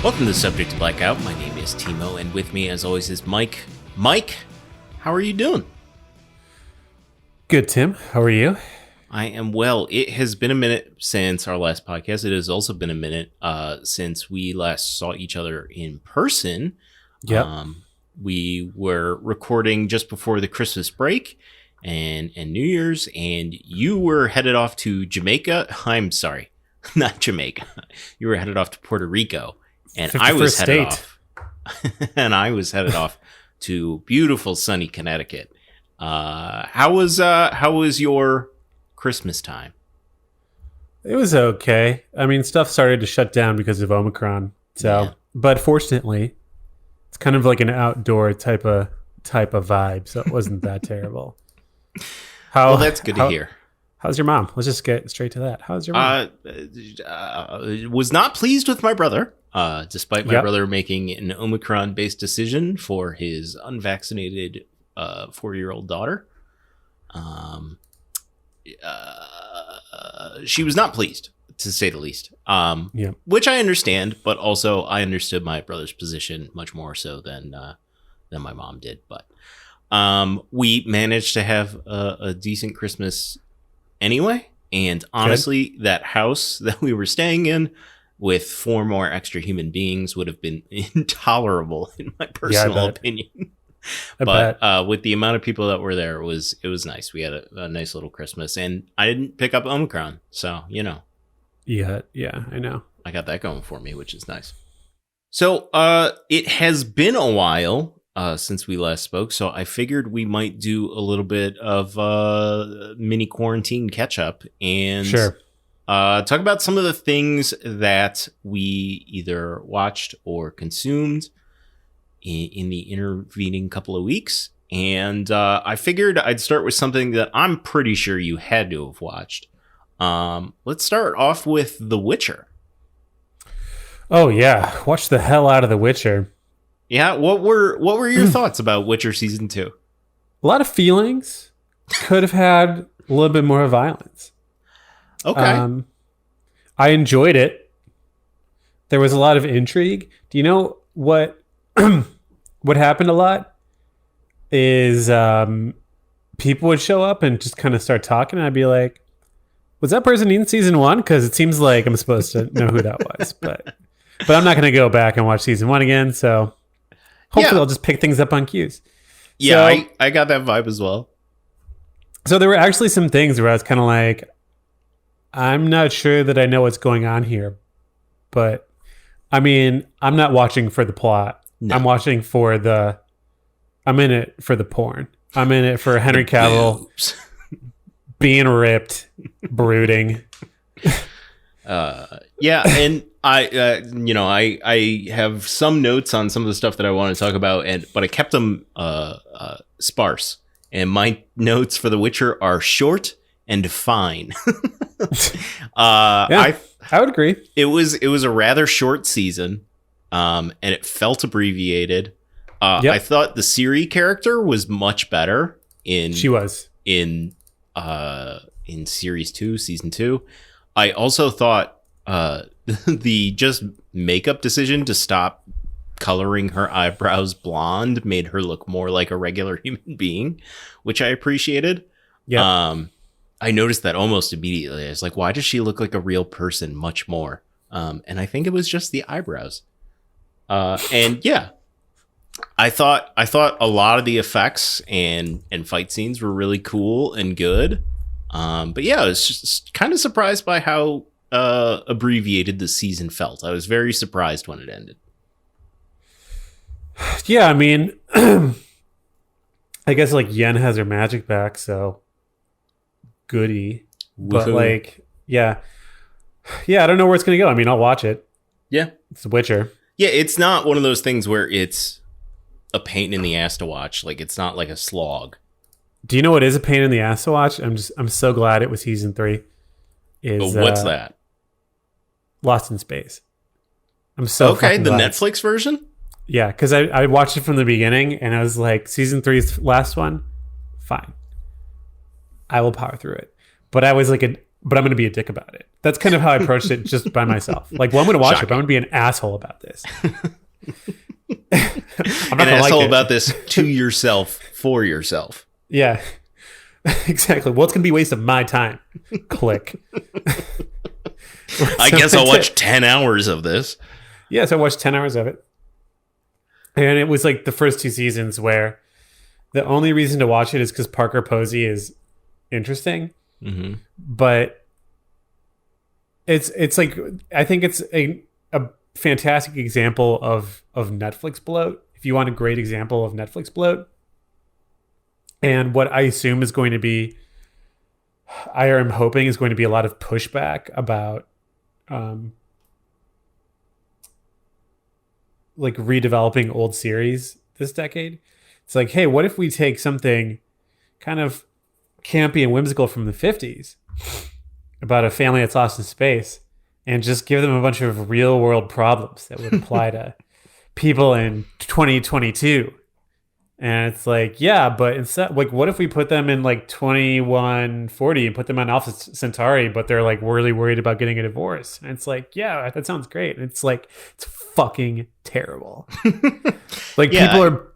Welcome to Subject To Blackout. My name is Timo, and with me, as always, is Mike. Mike, how are you doing? Good, Tim. How are you? I am well. It has been a minute since our last podcast. It has also been a minute since we last saw each other in person. Yep. We were recording just before the Christmas break and New Year's, and you were headed off to Jamaica. I'm sorry, not Jamaica. You were headed off to Puerto Rico. And I was headed off. And I was headed off to beautiful sunny Connecticut. How was your Christmas time? It was okay. I mean, stuff started to shut down because of Omicron. So, yeah. But fortunately, it's kind of like an outdoor type of vibe, so it wasn't that terrible. Well, that's good to hear. How's your mom? Let's just get straight to that. How's your mom? Was not pleased with my brother, despite my brother making an Omicron-based decision for his unvaccinated 4-year-old daughter. She was not pleased, to say the least. Which I understand, but also I understood my brother's position much more so than my mom did. But we managed to have a decent Christmas anyway, and honestly, that house that we were staying in with 4 more extra human beings would have been intolerable in my personal opinion. But with the amount of people that were there, it was nice. We had a nice little Christmas, and I didn't pick up Omicron, so Yeah, I know. I got that going for me, which is nice. So it has been a while since we last spoke, so I figured we might do a little bit of mini quarantine catch up and talk about some of the things that we either watched or consumed in the intervening couple of weeks. And I figured I'd start with something that I'm pretty sure you had to have watched. Let's start off with The Witcher. Oh yeah, watch the hell out of The Witcher. Yeah, what were your thoughts about Witcher Season 2? A lot of feelings. Could have had a little bit more violence. Okay. I enjoyed it. There was a lot of intrigue. Do you know what what happened a lot is people would show up and just kind of start talking, and I'd be like, was that person in Season 1? Because it seems like I'm supposed to know who that was. But I'm not going to go back and watch Season 1 again, so hopefully I'll just pick things up on cues. Yeah, so, I got that vibe as well. So there were actually some things where I was kind of like, I'm not sure that I know what's going on here. But, I mean, I'm not watching for the plot. No. I'm watching for I'm in it for the porn. I'm in it for Henry Cavill being ripped, brooding. Yeah, and I have some notes on some of the stuff that I want to talk about, but I kept them sparse. And my notes for The Witcher are short and fine. I would agree. It was a rather short season, and it felt abbreviated. I thought the Ciri character was much better in Series 2, Season 2. I also thought the just makeup decision to stop coloring her eyebrows blonde made her look more like a regular human being, which I appreciated. Yeah. I noticed that almost immediately. I was like, why does she look like a real person much more? And I think it was just the eyebrows. And yeah, I thought a lot of the effects and fight scenes were really cool and good. But yeah, I was just kind of surprised by how abbreviated the season felt. I was very surprised when it ended. Yeah, I mean, I guess like Yen has her magic back, so goody. But like, yeah, I don't know where it's gonna go. I mean, I'll watch it. Yeah, it's The Witcher. Yeah, it's not one of those things where it's a pain in the ass to watch. Like, it's not like a slog. Do you know what is a pain in the ass to watch? I'm so glad it was Season 3. What's that? Lost in Space. I'm so okay. The glad. Netflix version. Yeah, because I watched it from the beginning, and I was like, Season 3's last one, fine. I will power through it. But I was like but I'm going to be a dick about it. That's kind of how I approached it just by myself. Like, well, I'm going to watch it, but I'm going to be an asshole about this. I'm not an asshole about this to yourself, for yourself. Yeah, exactly. Well, it's going to be a waste of my time. Click. I guess I'll watch 10 hours of this. Yeah, so I watched 10 hours of it. And it was like the first 2 seasons where the only reason to watch it is because Parker Posey is interesting. Mm-hmm. But it's like, I think it's a fantastic example of Netflix bloat. If you want a great example of Netflix bloat. And what I assume is going to be, I am hoping is going to be a lot of pushback about like redeveloping old series this decade. It's like, hey, what if we take something kind of campy and whimsical from the 50s about a family that's lost in space and just give them a bunch of real world problems that would apply to people in 2022. And it's like, yeah, but instead, like, what if we put them in like 2140 and put them on Alpha Centauri, but they're like really worried about getting a divorce? And it's like, yeah, that sounds great. And it's like, it's fucking terrible. Like, yeah, people are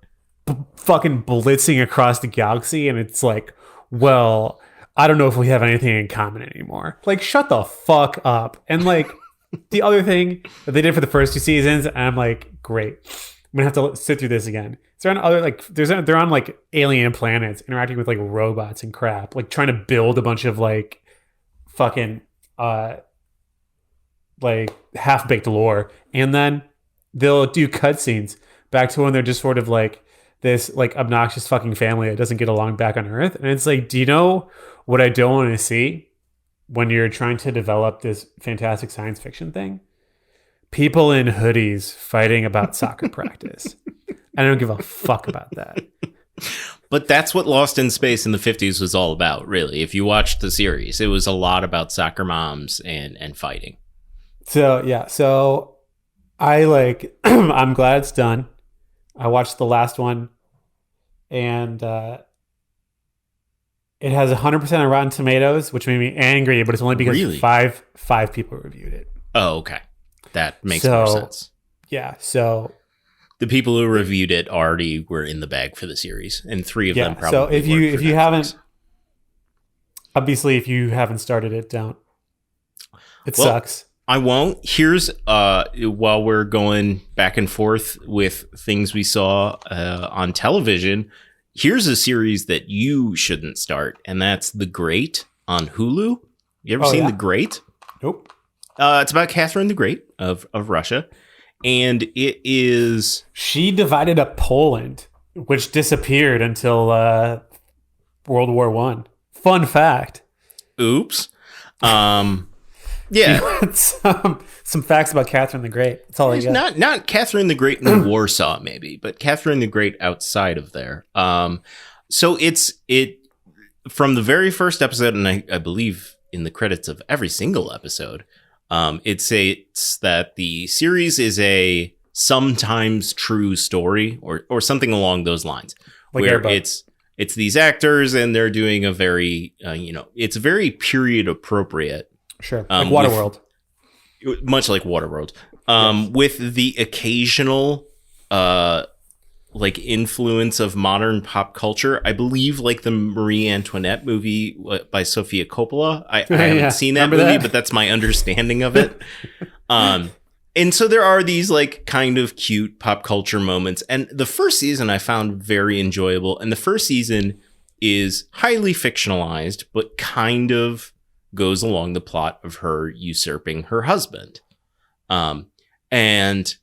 fucking blitzing across the galaxy, and it's like, well, I don't know if we have anything in common anymore. Like, shut the fuck up. And like, the other thing that they did for the first 2 seasons, and I'm like, great. I'm gonna have to sit through this again. They're on other like they're on like alien planets interacting with like robots and crap, like trying to build a bunch of like fucking like half-baked lore, and then they'll do cutscenes back to when they're just sort of like this like obnoxious fucking family that doesn't get along back on Earth. And it's like, do you know what I don't want to see when you're trying to develop this fantastic science fiction thing? People in hoodies fighting about soccer practice. I don't give a fuck about that. But that's what Lost in Space in the 50s was all about, really. If you watched the series, it was a lot about soccer moms and fighting. So, yeah. So I like, I'm glad it's done. I watched the last one, and it has 100% on Rotten Tomatoes, which made me angry, but it's only because really? five people reviewed it. Oh, okay. That makes more sense. Yeah, so the people who reviewed it already were in the bag for the series, and 3 of them probably. So if you haven't, obviously, if you haven't started it, don't. It sucks. I won't. Here's while we're going back and forth with things we saw on television, here's a series that you shouldn't start, and that's The Great on Hulu. You ever seen The Great? Nope. It's about Catherine the Great of Russia, and it is... She divided up Poland, which disappeared until World War One. Fun fact. Oops. Yeah. Some facts about Catherine the Great. That's all I got. Not Catherine the Great in Warsaw, maybe, but Catherine the Great outside of there. So it from the very first episode, and I believe in the credits of every single episode, it states that the series is a sometimes true story or something along those lines, like where it's these actors and they're doing a very it's very period appropriate. Sure, like Waterworld. Much like Waterworld, yes. With the occasional like influence of modern pop culture. I believe like the Marie Antoinette movie by Sofia Coppola. I haven't seen that movie, but that's my understanding of it. And so there are these like kind of cute pop culture moments. And the first season I found very enjoyable. And the first season is highly fictionalized, but kind of goes along the plot of her usurping her husband. And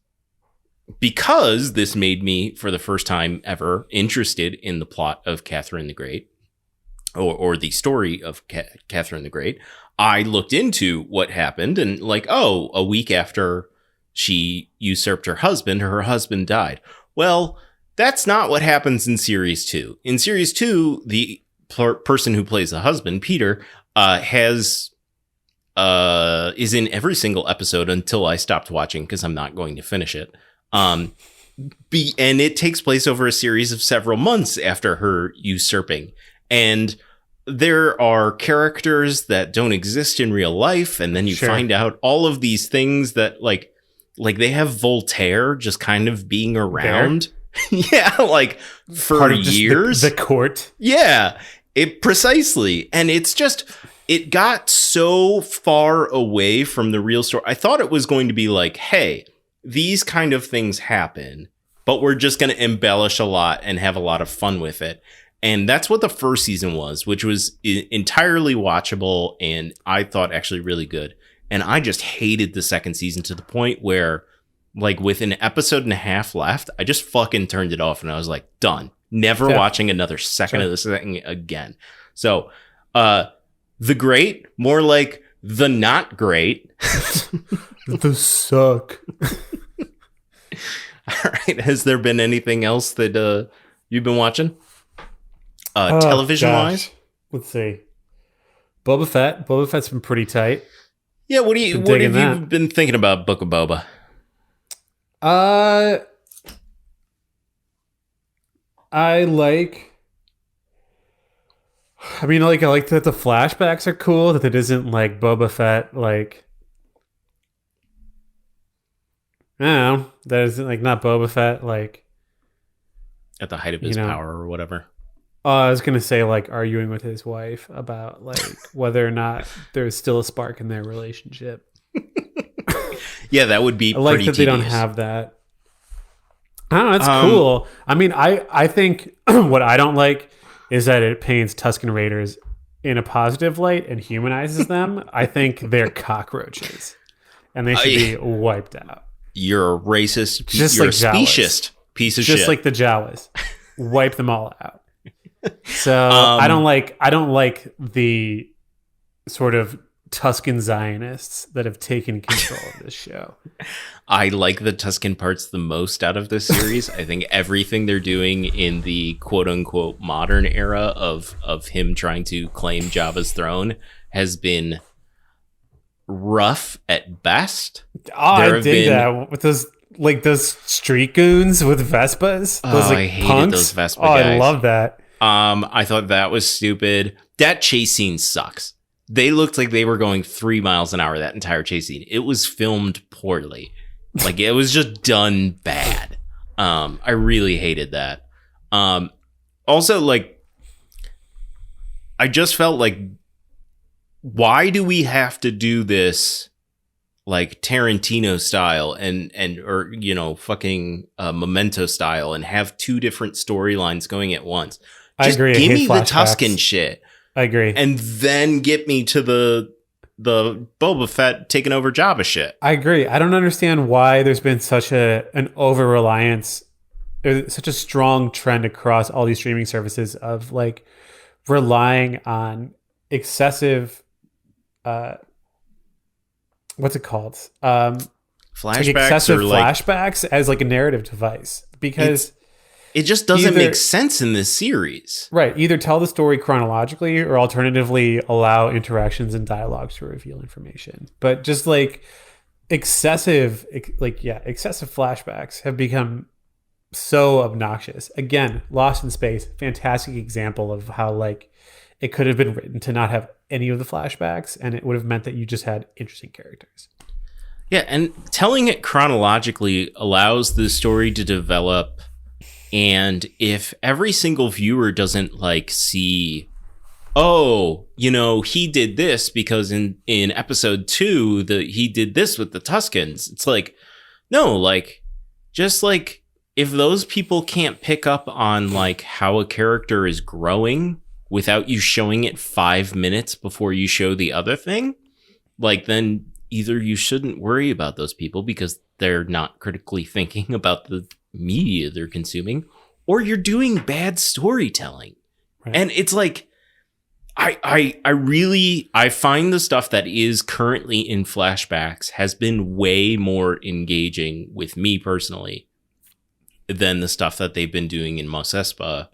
because this made me, for the first time ever, interested in the plot of Catherine the Great, or the story of Catherine the Great, I looked into what happened, and like, a week after she usurped her husband died. Well, that's not what happens in series 2. In series 2, the person who plays the husband, Peter, is in every single episode until I stopped watching because I'm not going to finish it. And it takes place over a series of several months after her usurping. And there are characters that don't exist in real life, and then you find out all of these things that like they have Voltaire just kind of being around. Yeah, like for Part of years. The court. Yeah, it precisely. And it's just, it got so far away from the real story. I thought it was going to be like, hey, these kind of things happen, but we're just going to embellish a lot and have a lot of fun with it. And that's what the first season was, which was entirely watchable and I thought actually really good. And I just hated the second season to the point where, like, with an episode and a half left, I just fucking turned it off and I was like, done. Never watching another second of this thing again. So, the great, more like the not great. The suck. All right. Has there been anything else that you've been watching? Television wise? Let's see. Boba Fett. Boba Fett's been pretty tight. Yeah, what have you been thinking about Book of Boba? I like that the flashbacks are cool, that it isn't like Boba Fett, like, I don't know, that isn't like not Boba Fett, like at the height of his power or whatever. I was gonna say, like, arguing with his wife about like whether or not there's still a spark in their relationship. Yeah, that would be. I like pretty that tedious. They don't have that. I don't know. It's cool. I mean, I think what I don't like is that it paints Tusken Raiders in a positive light and humanizes them. I think they're cockroaches, and they should be wiped out. You're a racist. Just you're like a speciesist piece of shit. Just like the Jawas. Wipe them all out. So I don't like the sort of Tusken Zionists that have taken control of this show. I like the Tusken parts the most out of this series. I think everything they're doing in the quote unquote modern era of him trying to claim Jabba's throne has been rough at best. Oh, I dig that with those street goons with Vespas. Those I hated punks. those Vespa guys. I love that. I thought that was stupid. That chase scene sucks. They looked like they were going 3 miles an hour that entire chase scene. It was filmed poorly. Like, it was just done bad. I really hated that. Also, like, I just felt like, why do we have to do this like Tarantino style or fucking Memento style and have two different storylines going at once? Just I agree. Give me the Tusken shit. I agree. And then get me to the Boba Fett taking over Jabba shit. I agree. I don't understand why there's been such an over-reliance, such a strong trend across all these streaming services of like relying on excessive, what's it called? Flashbacks as like a narrative device, because it just doesn't make sense in this series. Right. Either tell the story chronologically or alternatively allow interactions and dialogues to reveal information. But just like excessive flashbacks have become so obnoxious. Again, Lost in Space, fantastic example of how like it could have been written to not have any of the flashbacks, and it would have meant that you just had interesting characters. Yeah, and telling it chronologically allows the story to develop. And if every single viewer doesn't like see, oh, he did this because in episode 2, he did this with the Tuskens. It's like, no, like, just like if those people can't pick up on like how a character is growing without you showing it 5 minutes before you show the other thing, like, then either you shouldn't worry about those people because they're not critically thinking about the media they're consuming, or you're doing bad storytelling. Right. And it's like, I find the stuff that is currently in flashbacks has been way more engaging with me personally than the stuff that they've been doing in Mos Espa.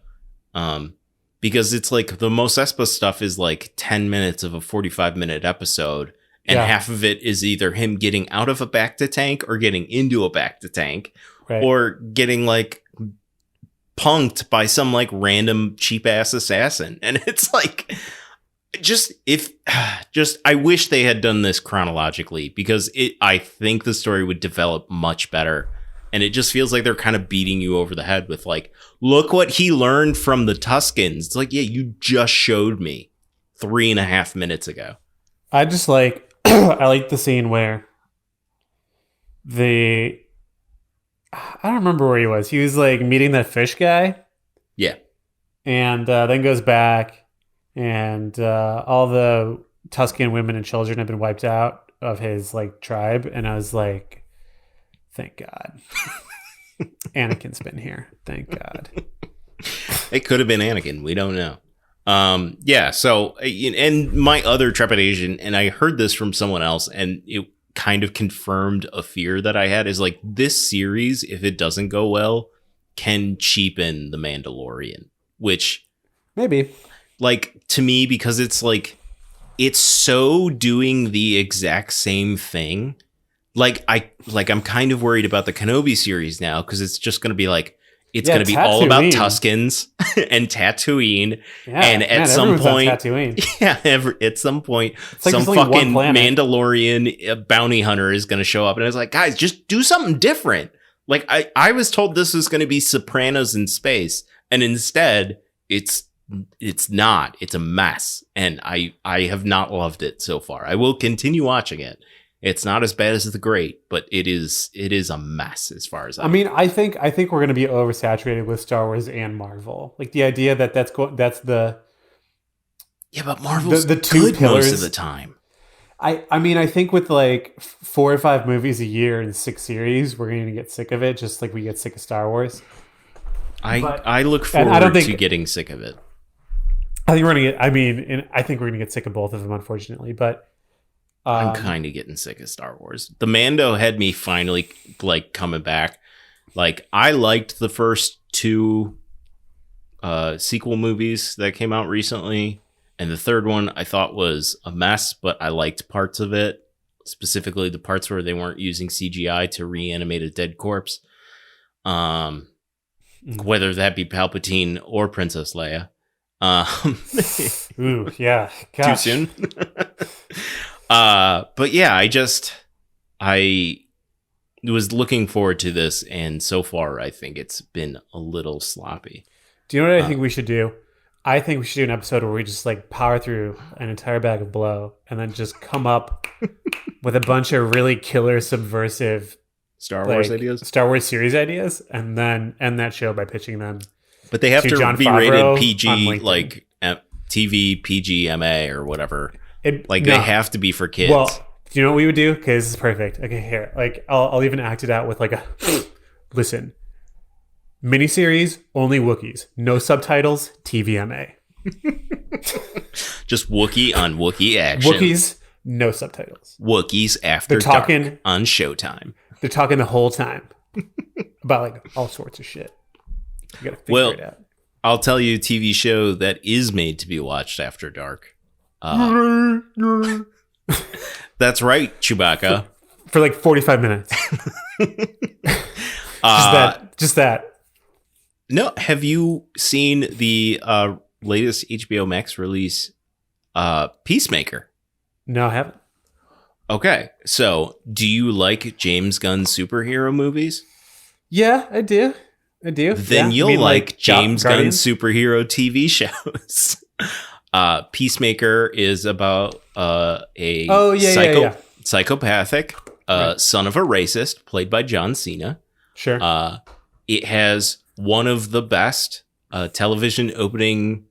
Because it's like the Mos Espa stuff is like 10 minutes of a 45-minute episode. And half of it is either him getting out of a bacta tank or getting into a bacta tank, right, or getting like punked by some like random cheap ass assassin. And it's like, I wish they had done this chronologically, because I think the story would develop much better. And it just feels like they're kind of beating you over the head with like, look what he learned from the Tuscans. It's like, yeah, you just showed me 3.5 minutes ago. I just like, I like the scene where I don't remember where he was. He was like meeting that fish guy. Yeah. And then goes back, and all the Tuscan women and children have been wiped out of his like tribe. And I was like, thank God. Anakin's been here. Thank God. It could have been Anakin. We don't know. Yeah. So, and my other trepidation, and I heard this from someone else, and it kind of confirmed a fear that I had, is like, this series, if it doesn't go well, can cheapen The Mandalorian, which maybe, like, to me, because it's like, it's so doing the exact same thing. I'm kind of worried about the Kenobi series now, because it's just going to be like, it's going to be all about Tuscans and Tatooine. Yeah, and at some point, at some point, like some fucking Mandalorian bounty hunter is going to show up, and it's like, guys, just do something different. Like, I was told this was going to be Sopranos in space, and instead it's not. It's a mess, and I have not loved it so far. I will continue watching it. It's not as bad as The Great, but it is a mess as far as I mean, I think we're going to be oversaturated with Star Wars and Marvel. Like, the idea that that's the but Marvel's the two good pillars most of the time. I mean, I think with like 4 or 5 movies a year and 6 series, we're going to get sick of it, just like we get sick of Star Wars. I look forward to getting sick of it. I think we're going to get. I mean, and I think we're going to get sick of both of them, unfortunately, but. I'm kind of getting sick of Star Wars. The Mando had me finally like coming back. Like, I liked the first 2 sequel movies that came out recently, and the third one I thought was a mess, but I liked parts of it, specifically the parts where they weren't using CGI to reanimate a dead corpse. Whether that be Palpatine or Princess Leia. Ooh, yeah. Gosh. Too soon. But yeah, I was looking forward to this, and so far I think it's been a little sloppy. Do you know what I think we should do? I think we should do an episode where we just like power through an entire bag of blow and then just come up with a bunch of really killer, subversive Star Wars ideas, Star Wars series ideas, and then end that show by pitching them. But they have to be rated PG, like TV PG MA or whatever. They have to be for kids. Well, do you know what we would do? Okay, this is perfect. Okay, here. Like, I'll even act it out with like a listen. Miniseries, only Wookiees. No subtitles, TVMA. Just Wookiee on Wookiee action. Wookiees, no subtitles. Wookiees after dark on Showtime. They're talking the whole time about like all sorts of shit. You gotta figure it out. I'll tell you a TV show that is made to be watched after dark. That's right, Chewbacca. For like 45 minutes. Just that. No, have you seen the latest HBO Max release, Peacemaker? No, I haven't. Okay, so do you like James Gunn superhero movies? Yeah, I do. Then you'll like James Gunn superhero TV shows. Peacemaker is about psychopathic son of a racist played by John Cena. Sure. It has one of the best television opening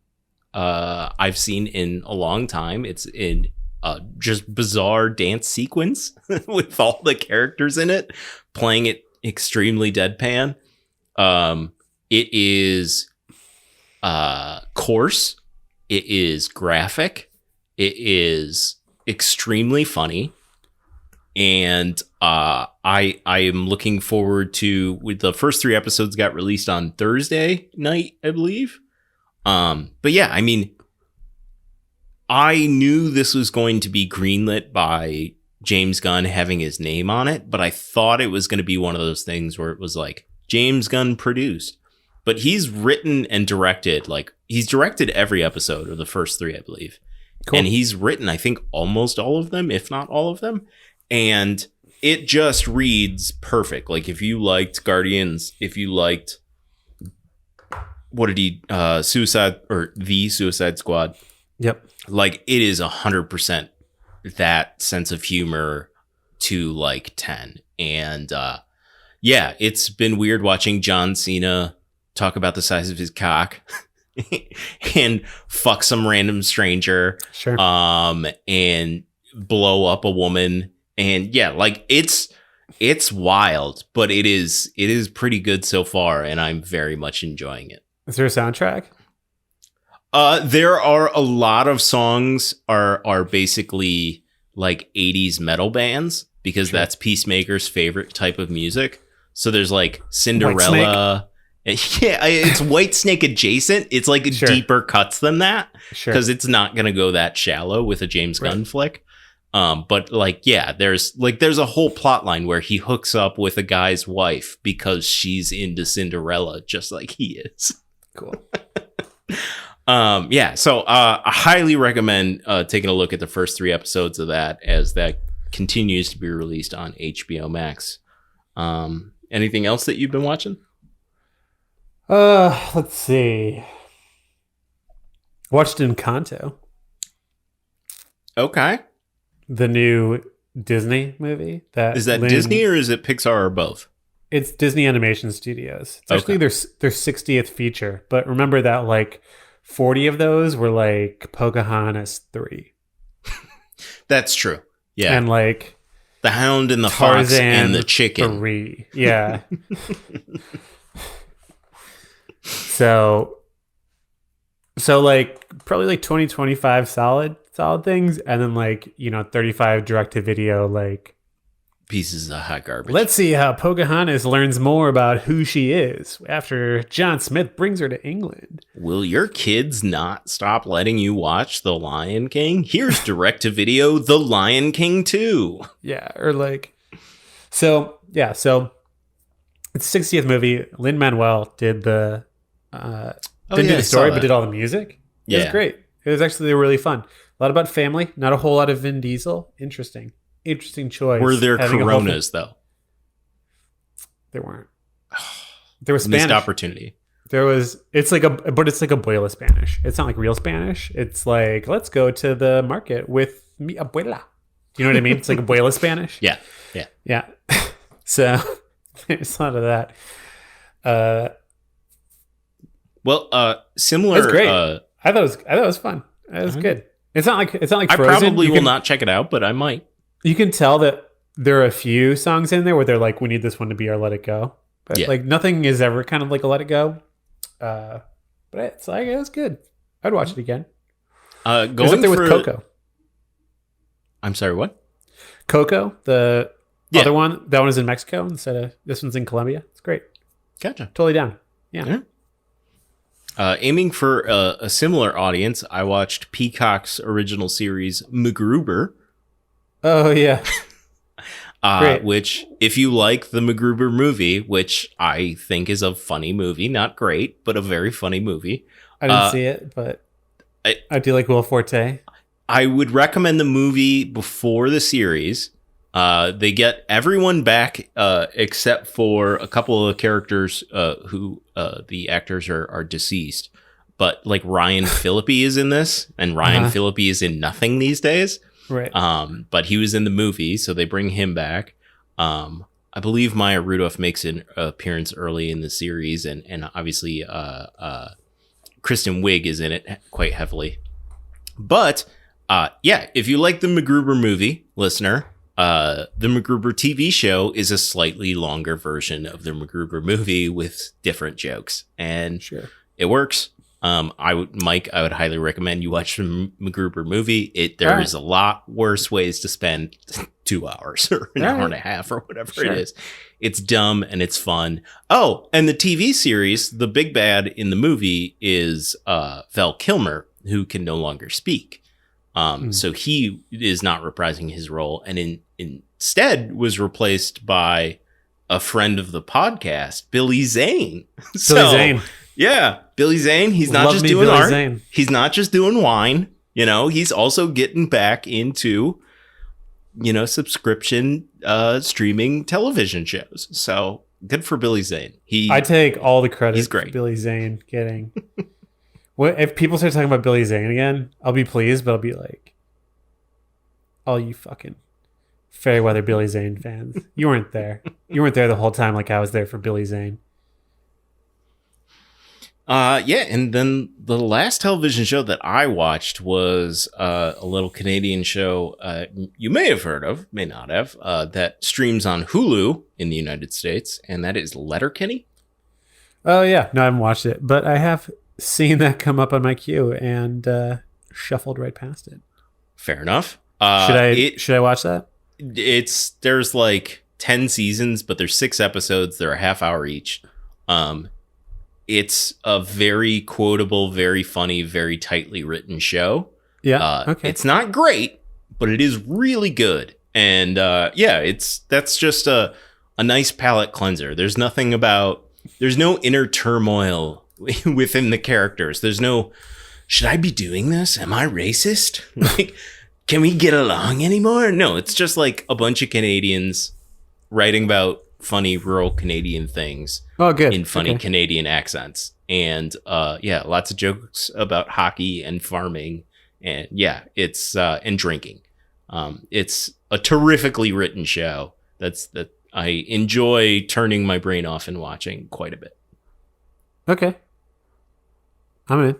I've seen in a long time. It's in just bizarre dance sequence with all the characters in it playing it extremely deadpan. It is coarse. It is graphic. It is extremely funny. And I am looking forward to, with the first 3 episodes got released on Thursday night, I believe. But yeah, I mean, I knew this was going to be greenlit by James Gunn having his name on it, but I thought it was going to be one of those things where it was like James Gunn produced. But he's written and directed, like, he's directed every episode of the first 3, I believe. Cool. And he's written, I think, almost all of them, if not all of them. And it just reads perfect. Like, if you liked Guardians, if you liked, what did he, The Suicide Squad. Yep. Like, it is 100% that sense of humor to like 10. And yeah, it's been weird watching John Cena talk about the size of his cock and fuck some random stranger. Sure. And blow up a woman. And yeah, like it's wild, but it is pretty good so far, and I'm very much enjoying it. Is there a soundtrack? There are a lot of songs are basically like 80s metal bands, because that's Peacemaker's favorite type of music. So there's like Cinderella. Yeah, it's Whitesnake adjacent. It's like deeper cuts than that, because it's not going to go that shallow with a James Gunn flick. But like, yeah, there's a whole plot line where he hooks up with a guy's wife because she's into Cinderella, just like he is. Cool. Yeah, so I highly recommend taking a look at the first 3 episodes of that, as that continues to be released on HBO Max. Anything else that you've been watching? Let's see. Watched Encanto. Okay. The new Disney movie. Is that Disney or is it Pixar or both? It's Disney Animation Studios. It's actually their 60th feature, but remember that like 40 of those were like Pocahontas 3. That's true. Yeah. And like The Hound and the Tarzan Fox and the Chicken. 3. Yeah. So like probably like 20, 25 solid things, and then like, 35 direct to video like pieces of hot garbage. Let's see how Pocahontas learns more about who she is after John Smith brings her to England. Will your kids not stop letting you watch The Lion King? Here's direct to video The Lion King 2. Yeah, or like so it's 60th movie. Lin-Manuel did the didn't do the story, but did all the music. It was great. It was actually really fun. A lot about family, not a whole lot of Vin Diesel. Interesting choice. Were there Coronas though? There weren't. There was Spanish. Missed opportunity. It's like a abuela Spanish. It's not like real Spanish. It's like, let's go to the market with mi abuela. Do you know what I mean? It's like abuela Spanish. Yeah. So there's a lot of that. Similar. It's great. I thought it was fun. It was good. It's not like Frozen. I probably will not check it out, but I might. You can tell that there are a few songs in there where they're like, we need this one to be our Let It Go. But like nothing is ever kind of like a Let It Go. But it's like, it was good. I'd watch it again. Going up there with Coco. I'm sorry, what? Coco, the other one. That one is in Mexico instead of this one's in Colombia. It's great. Gotcha. Totally down. Yeah. Aiming for a similar audience, I watched Peacock's original series MacGruber. Oh yeah. Which, if you like the MacGruber movie, which I think is a funny movie, not great, but a very funny movie. I didn't see it, but I do like Will Forte. I would recommend the movie before the series. They get everyone back except for a couple of characters who the actors are deceased. But like Ryan Phillippe is in this, and Ryan Phillippe is in nothing these days. Right. But he was in the movie, so they bring him back. I believe Maya Rudolph makes an appearance early in the series, and obviously Kristen Wiig is in it quite heavily. But if you like the MacGruber movie, listener, the MacGruber TV show is a slightly longer version of the MacGruber movie with different jokes, and it works. Mike, I would highly recommend you watch the MacGruber movie. There is a lot worse ways to spend 2 hours or an hour and a half or whatever it is. It's dumb and it's fun. Oh, and the TV series, the big bad in the movie is Val Kilmer, who can no longer speak. So he is not reprising his role, and instead was replaced by a friend of the podcast, Billy Zane. Billy Zane. Yeah, Billy Zane. He's not just doing art. He's not just doing wine. He's also getting back into, subscription streaming television shows. So good for Billy Zane. I take all the credit he's great. for Billy Zane getting. What if people start talking about Billy Zane again? I'll be pleased, but I'll be like, "Oh, you fucking Fairweather Billy Zane fans, you weren't there. You weren't there the whole time like I was there for Billy Zane." And then the last television show that I watched was a little Canadian show you may have heard of, may not have, that streams on Hulu in the United States, and that is Letterkenny. Oh yeah, no, I haven't watched it, but I have seen that come up on my queue and shuffled right past it. Fair enough. Should I watch that? There's like 10 seasons, but there's 6 episodes. They're a half hour each. It's a very quotable, very funny, very tightly written show. Yeah. Okay. It's not great, but it is really good. And that's just a nice palate cleanser. There's no inner turmoil within the characters. There's no, should I be doing this? Am I racist? Like, can we get along anymore? No, it's just like a bunch of Canadians writing about funny rural Canadian things. Oh, good. In funny Canadian accents. And lots of jokes about hockey and farming. And it's and drinking. It's a terrifically written show that I enjoy turning my brain off and watching quite a bit. Okay. I'm in.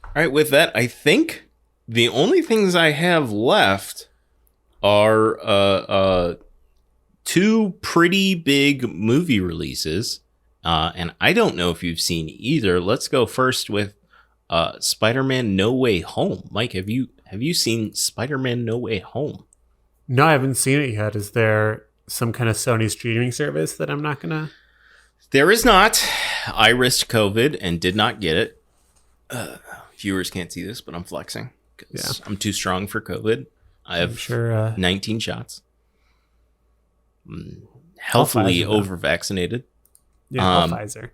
All right, with that, I think the only things I have left are 2 pretty big movie releases. And I don't know if you've seen either. Let's go first with Spider-Man No Way Home. Mike, have you seen Spider-Man No Way Home? No, I haven't seen it yet. Is there some kind of Sony streaming service that I'm not gonna? There is not. I risked COVID and did not get it. Viewers can't see this, but I'm flexing because I'm too strong for COVID. I have 19 shots. Healthily over-vaccinated. Yeah, Pfizer.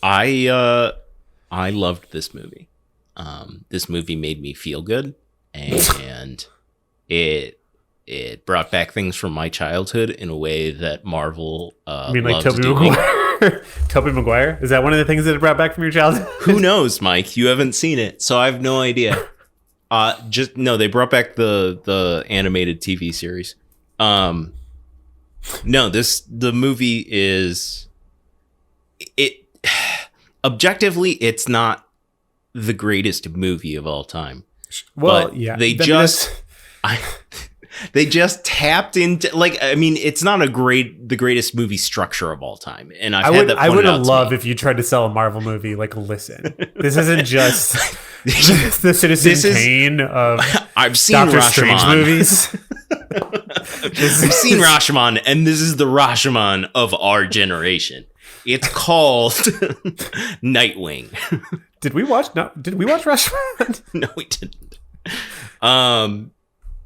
I loved this movie. This movie made me feel good, and it brought back things from my childhood in a way that Marvel I mean, like Tobey Maguire? Tobey Maguire? Is that one of the things that it brought back from your childhood? Who knows, Mike? You haven't seen it, so I have no idea. They brought back the animated TV series. The movie is objectively, it's not the greatest movie of all time. Well, but yeah, they just tapped into, like, I mean, it's not the greatest movie structure of all time. And I would have loved if you tried to sell a Marvel movie. Like, listen, this isn't just the Citizen Kane of I've seen Doctor Rashomon Strange movies. I've seen Rashomon, and this is the Rashomon of our generation. It's called Nightwing. Did we watch Rashomon? No, we didn't.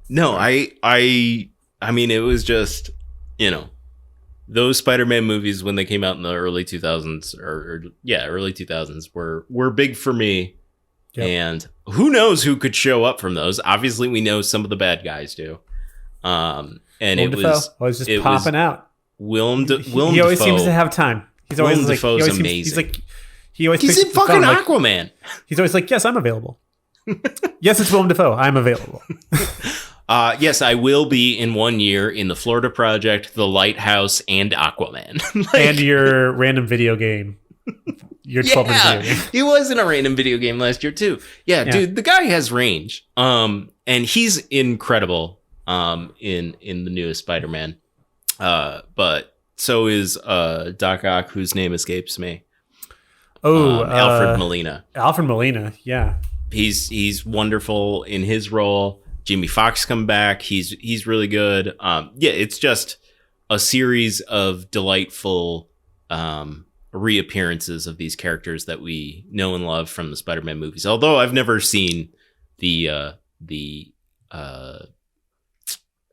No, I mean, it was just, those Spider-Man movies when they came out in the early 2000s early 2000s were big for me. Yep. And who knows who could show up from those? Obviously, we know some of the bad guys do. And was just popping out. Willem he always Dafoe, seems to have time. He's always Willem Dafoe's amazing. He's in fucking Aquaman. He's always like, yes, I'm available. Yes, it's Willem Dafoe. I'm available. Yes, I will be in 1 year in the Florida Project, The Lighthouse, and Aquaman. And your random video game. Your 12-minute video game. He was in a random video game last year, too. Yeah, dude, the guy has range. And he's incredible in the newest Spider-Man. But so is Doc Ock, whose name escapes me. Alfred Molina. Alfred Molina, yeah. He's wonderful in his role. Jamie Foxx come back. He's really good. It's just a series of delightful reappearances of these characters that we know and love from the Spider-Man movies. Although I've never seen the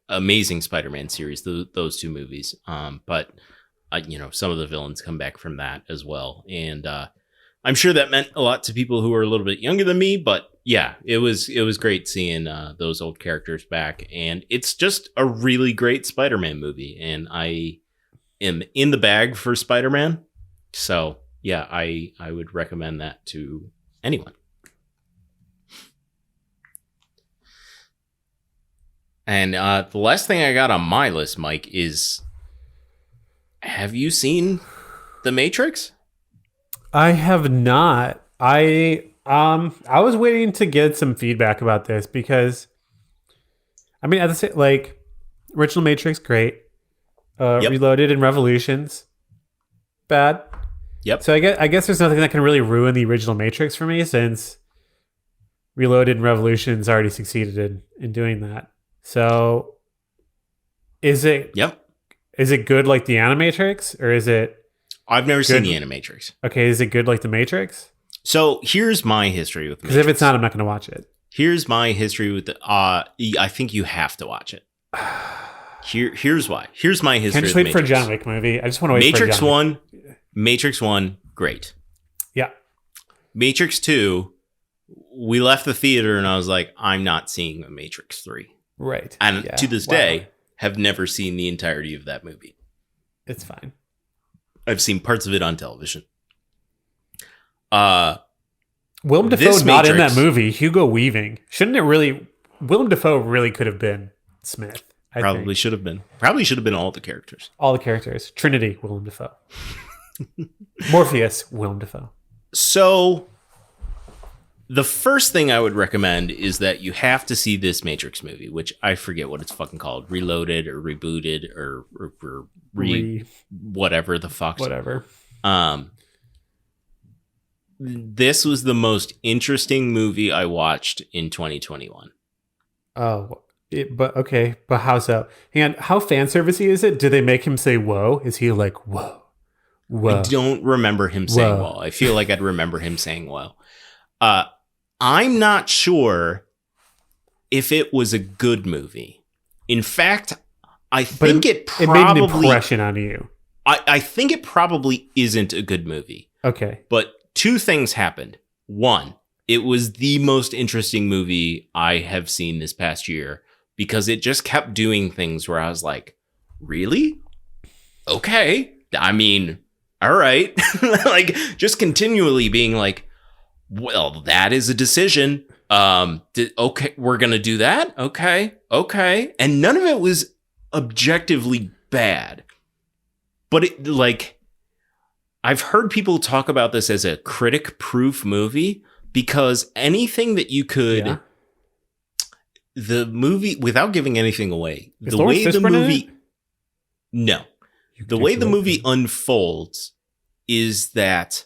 Amazing Spider-Man series, those 2 movies. But some of the villains come back from that as well. And I'm sure that meant a lot to people who are a little bit younger than me, but yeah, it was great seeing those old characters back, and it's just a really great Spider-Man movie, and I am in the bag for Spider-Man. So yeah, I would recommend that to anyone. And the last thing I got on my list, Mike, is, have you seen The Matrix? I have not. I was waiting to get some feedback about this because, I mean, at the same, like, original Matrix, great. Reloaded and Revolutions, bad. Yep. So I guess there's nothing that can really ruin the original Matrix for me, since Reloaded and Revolutions already succeeded in doing that. So is it good like the Animatrix, or is it? I've never seen the Animatrix. Okay, is it good like the Matrix? So here's my history with Matrix. Because if it's not, I'm not going to watch it. Here's my history with the. I think you have to watch it. Here's why. Here's my history. Can't just wait for a John Wick movie. I just want to wait Matrix for John Wick. Matrix 1, great. Yeah. Matrix 2, we left the theater and I was like, I'm not seeing a Matrix 3. Right. And to this day, have never seen the entirety of that movie. It's fine. I've seen parts of it on television. Willem Dafoe not in that movie. Hugo Weaving. Shouldn't it really? Willem Dafoe really could have been Smith. Probably should have been. Probably should have been all the characters. All the characters. Trinity, Willem Dafoe. Morpheus, Willem Dafoe. So, the first thing I would recommend is that you have to see this Matrix movie, which I forget what it's fucking called. Reloaded or Rebooted or whatever the fuck. Whatever. This was the most interesting movie I watched in 2021. Oh, but how so? Hang on, how fan servicey is it? Do they make him say "whoa"? Is he like "whoa"? Whoa. I don't remember him saying "whoa." I feel like I'd remember him saying "whoa." I'm not sure if it was a good movie. In fact, I think it probably made an impression on you. I think it probably isn't a good movie. Okay, but two things happened. One, it was the most interesting movie I have seen this past year because it just kept doing things where I was like, really? Okay. I mean, all right. Like, just continually being like, well, that is a decision. Okay, we're going to do that. Okay. And none of it was objectively bad. But it, like, I've heard people talk about this as a critic-proof movie because anything that you could, the movie, without giving anything away, is the way the movie, the way the movie unfolds is that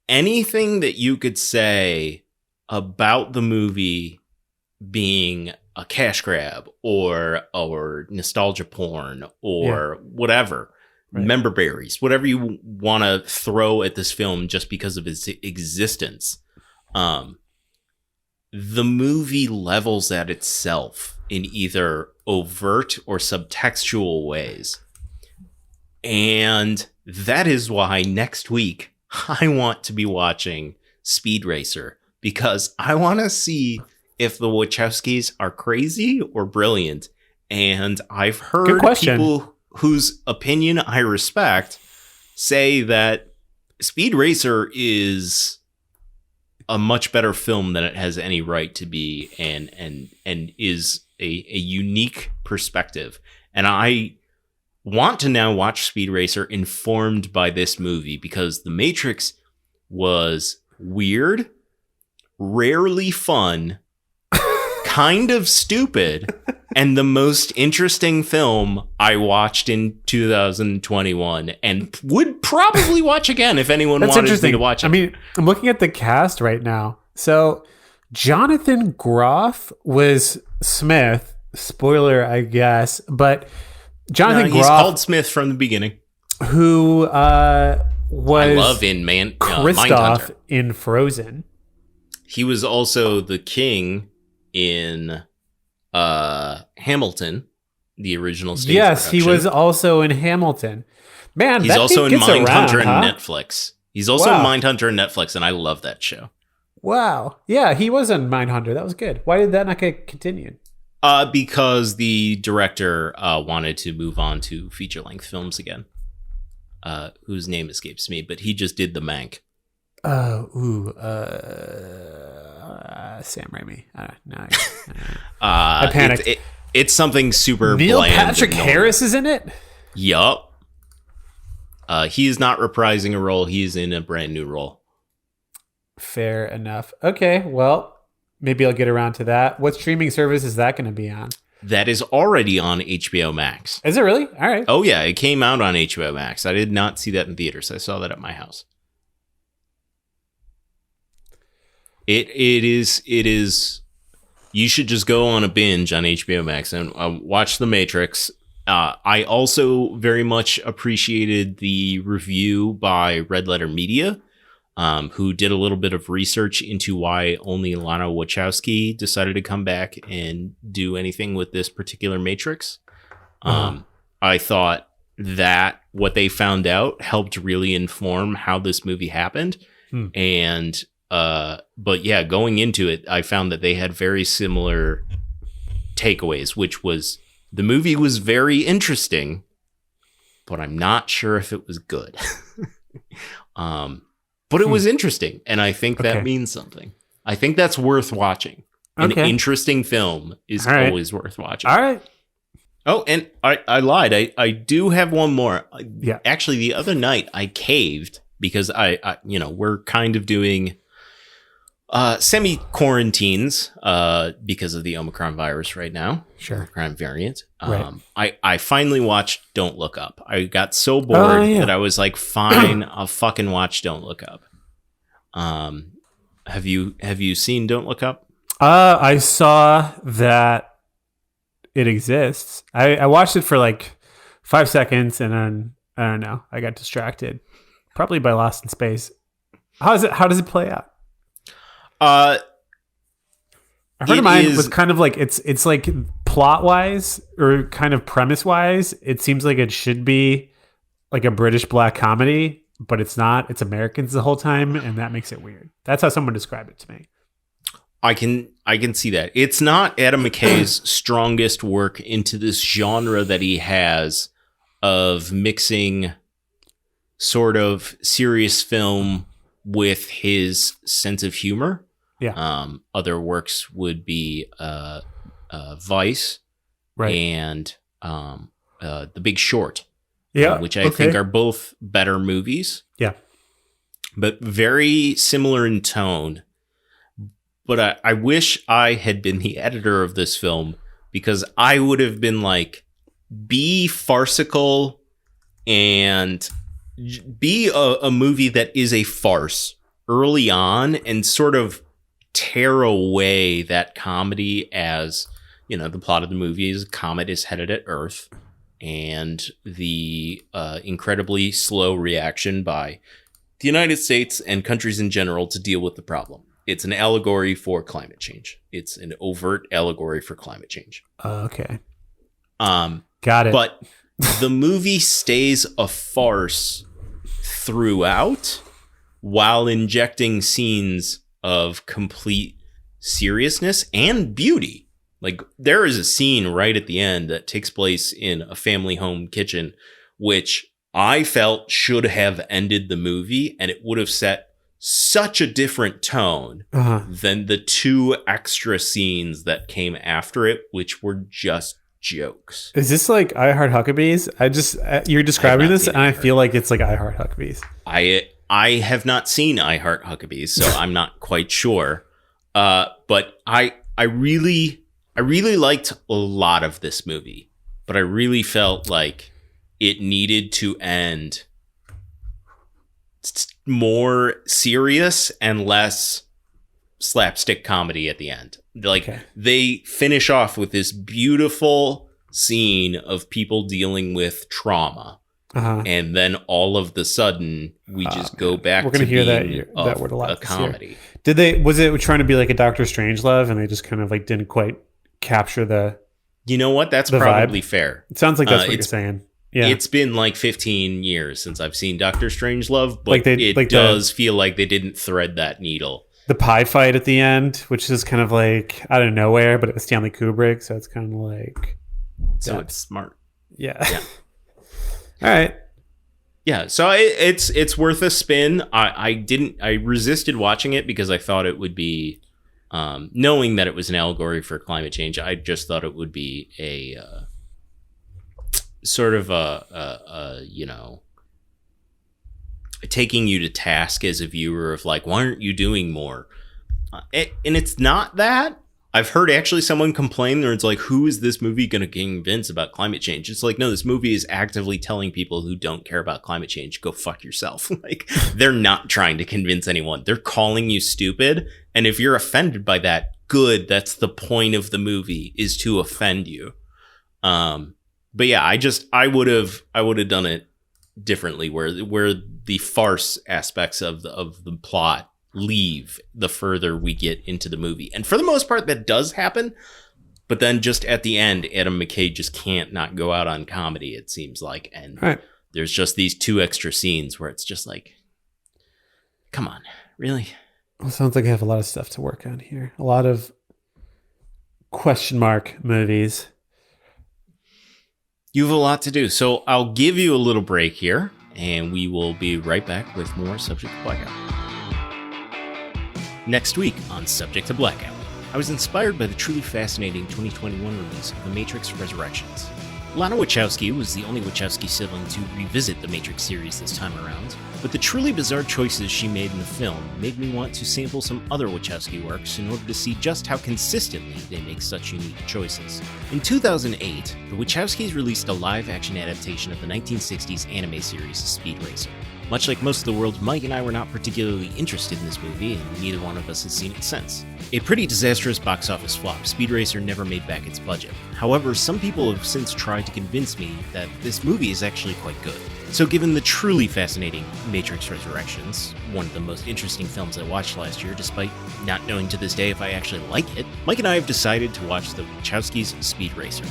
anything that you could say about the movie being a cash grab or nostalgia porn or whatever. Right. Member berries, whatever you want to throw at this film just because of its existence. The movie levels at itself in either overt or subtextual ways. And that is why next week I want to be watching Speed Racer, because I want to see if the Wachowskis are crazy or brilliant. And I've heard people whose opinion I respect say that Speed Racer is a much better film than it has any right to be, and is a unique perspective. And I want to now watch Speed Racer informed by this movie, because The Matrix was weird, rarely fun, kind of stupid, and the most interesting film I watched in 2021, and would probably watch again if anyone wanted me to watch it. I mean, I'm looking at the cast right now. So Jonathan Groff was Smith. Spoiler, I guess. But Jonathan Groff... He's called Smith from the beginning. Who was... I love Kristoff in Frozen. He was also the king in... Hamilton, the original stage Yes, production. he was also in Hamilton. Man, he's that also in Mindhunter and Netflix. He's also in Mindhunter and Netflix, and I love that show. Wow. Yeah, he was on Mindhunter. That was good. Why did that not get continued? Because the director wanted to move on to feature-length films again. Whose name escapes me, but he just did The Mank. Sam Raimi. No, I panicked. It's something super Neil bland. Patrick Harris is in it? Yup. He is not reprising a role. He is in a brand new role. Fair enough. Okay, well, maybe I'll get around to that. What streaming service is that going to be on? That is already on HBO Max. Is it really? All right. Oh, yeah. It came out on HBO Max. I did not see that in theaters. I saw that at my house. It is. You should just go on a binge on HBO Max and watch The Matrix. I also very much appreciated the review by Red Letter Media, who did a little bit of research into why only Lana Wachowski decided to come back and do anything with this particular Matrix. I thought that what they found out helped really inform how this movie happened. And but yeah, going into it, I found that they had very similar takeaways, which was the movie was very interesting, but I'm not sure if it was good. But it was interesting, and I think that means something. I think that's worth watching. An interesting film is always worth watching. All right. Oh, and I lied. I do have one more. Yeah. Actually, the other night I caved because I we're kind of doing semi-quarantines because of the Omicron virus right now. Sure. Omicron variant. Right. I finally watched Don't Look Up. I got so bored that I was like, fine, I'll fucking watch Don't Look Up. Have you seen Don't Look Up? I saw that it exists. I watched it for like 5 seconds and then I don't know. I got distracted. Probably by Lost in Space. How does it play out? I heard mine was kind of like it's like plot wise or kind of premise wise. It seems like it should be like a British black comedy, but it's not. It's Americans the whole time, and that makes it weird. That's how someone described it to me. I can see that. It's not Adam McKay's strongest work into this genre that he has of mixing sort of serious film with his sense of humor. Yeah. Other works would be Vice, right, and The Big Short, which I think are both better movies. Yeah, but very similar in tone. But I wish I had been the editor of this film, because I would have been like, be farcical and be a movie that is a farce early on and sort of tear away that comedy. As the plot of the movie is a comet is headed at Earth, and the incredibly slow reaction by the United States and countries in general to deal with the problem. It's an allegory for climate change. It's an overt allegory for climate change. Okay. Got it. But the movie stays a farce throughout while injecting scenes of complete seriousness and beauty. Like, there is a scene right at the end that takes place in a family home kitchen, which I felt should have ended the movie, and it would have set such a different tone than the 2 extra scenes that came after it, which were just jokes. Is this like I Heart Huckabees? You're describing this, and I feel like it's like I Heart Huckabees. I have not seen I Heart Huckabees, so I'm not quite sure. But I really liked a lot of this movie, but I really felt like it needed to end more serious and less slapstick comedy at the end. They finish off with this beautiful scene of people dealing with trauma. And then all of the sudden we just go back to being that word a lot, a comedy. Was it trying to be like a Doctor Strangelove, and they just kind of like didn't quite capture the You know what? That's probably fair. It sounds like that's what you're saying. Yeah. It's been like 15 years since I've seen Doctor Strangelove, but it does feel like they didn't thread that needle. the pie fight at the end, which is kind of like out of nowhere, but it was Stanley Kubrick, so it's kind of like So it's smart. Yeah. Yeah. All right. Yeah, so it's worth a spin. I resisted watching it because I thought it would be, knowing that it was an allegory for climate change. I just thought it would be a sort of a taking you to task as a viewer of like, why aren't you doing more? And it's not that. I've heard actually someone complain where it's like, who is this movie going to convince about climate change? It's like, no, this movie is actively telling people who don't care about climate change, go fuck yourself. Like, they're not trying to convince anyone. They're calling you stupid. And if you're offended by that, good. That's the point of the movie, is to offend you. But yeah, I would have done it differently, where the farce aspects of the plot leave the further we get into the movie. And for the most part, that does happen. But then just at the end, Adam McKay just can't not go out on comedy, it seems like. And there's just these 2 extra scenes where it's just like, come on, really? Well, sounds like I have a lot of stuff to work on here. A lot of question mark movies. You have a lot to do. So I'll give you a little break here, and we will be right back with more Subject to Blackout. Next week on Subject to Blackout, I was inspired by the truly fascinating 2021 release of The Matrix Resurrections. Lana Wachowski was the only Wachowski sibling to revisit the Matrix series this time around, but the truly bizarre choices she made in the film made me want to sample some other Wachowski works in order to see just how consistently they make such unique choices. In 2008, the Wachowskis released a live-action adaptation of the 1960s anime series Speed Racer. Much like most of the world, Mike and I were not particularly interested in this movie, and neither one of us has seen it since. A pretty disastrous box office flop, Speed Racer never made back its budget. However, some people have since tried to convince me that this movie is actually quite good. So given the truly fascinating Matrix Resurrections, one of the most interesting films I watched last year, despite not knowing to this day if I actually like it, Mike and I have decided to watch the Wachowskis' Speed Racer.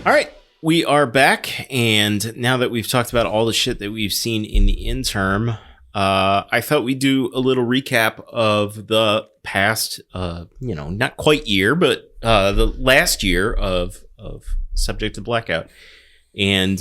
Alright, we are back, and now that we've talked about all the shit that we've seen in the interim, I thought we'd do a little recap of the past, not quite year, but the last year of Subject to Blackout. And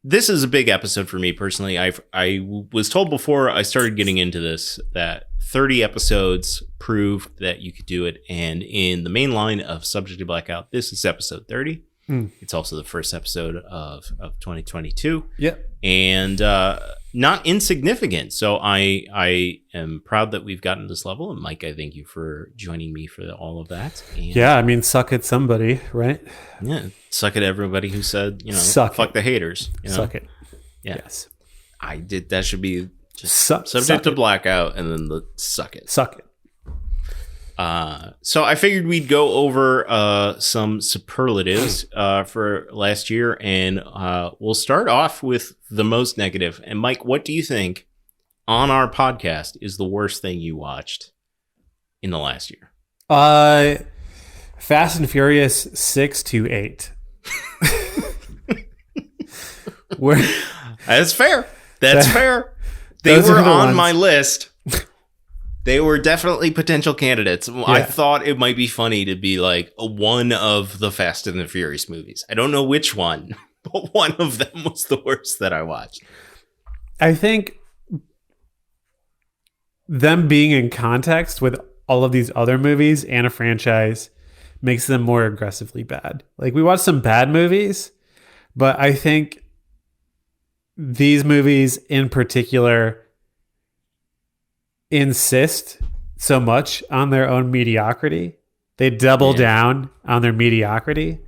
this is a big episode for me personally. I was told before I started getting into this that 30 episodes proved that you could do it. And in the main line of Subject to Blackout, this is episode 30. It's also the first episode of 2022. Yep. And not insignificant. So I am proud that we've gotten to this level. And Mike, I thank you for joining me for all of that. And, yeah, I mean, suck at somebody, right? Yeah, suck at everybody who said, suck fuck the haters. Suck it. Yeah. Yes. I did. That should be just Subject to Blackout, and then the suck it. Suck it. So I figured we'd go over some superlatives for last year, and we'll start off with the most negative. And Mike, what do you think on our podcast is the worst thing you watched in the last year? Fast and Furious 6 to 8. That's fair. That's fair. They were on my list. They were definitely potential candidates. Yeah. I thought it might be funny to be like one of the Fast and the Furious movies. I don't know which one, but one of them was the worst that I watched. I think them being in context with all of these other movies and a franchise makes them more aggressively bad. Like, we watched some bad movies, but I think these movies in particular insist so much on their own mediocrity. They double down on their mediocrity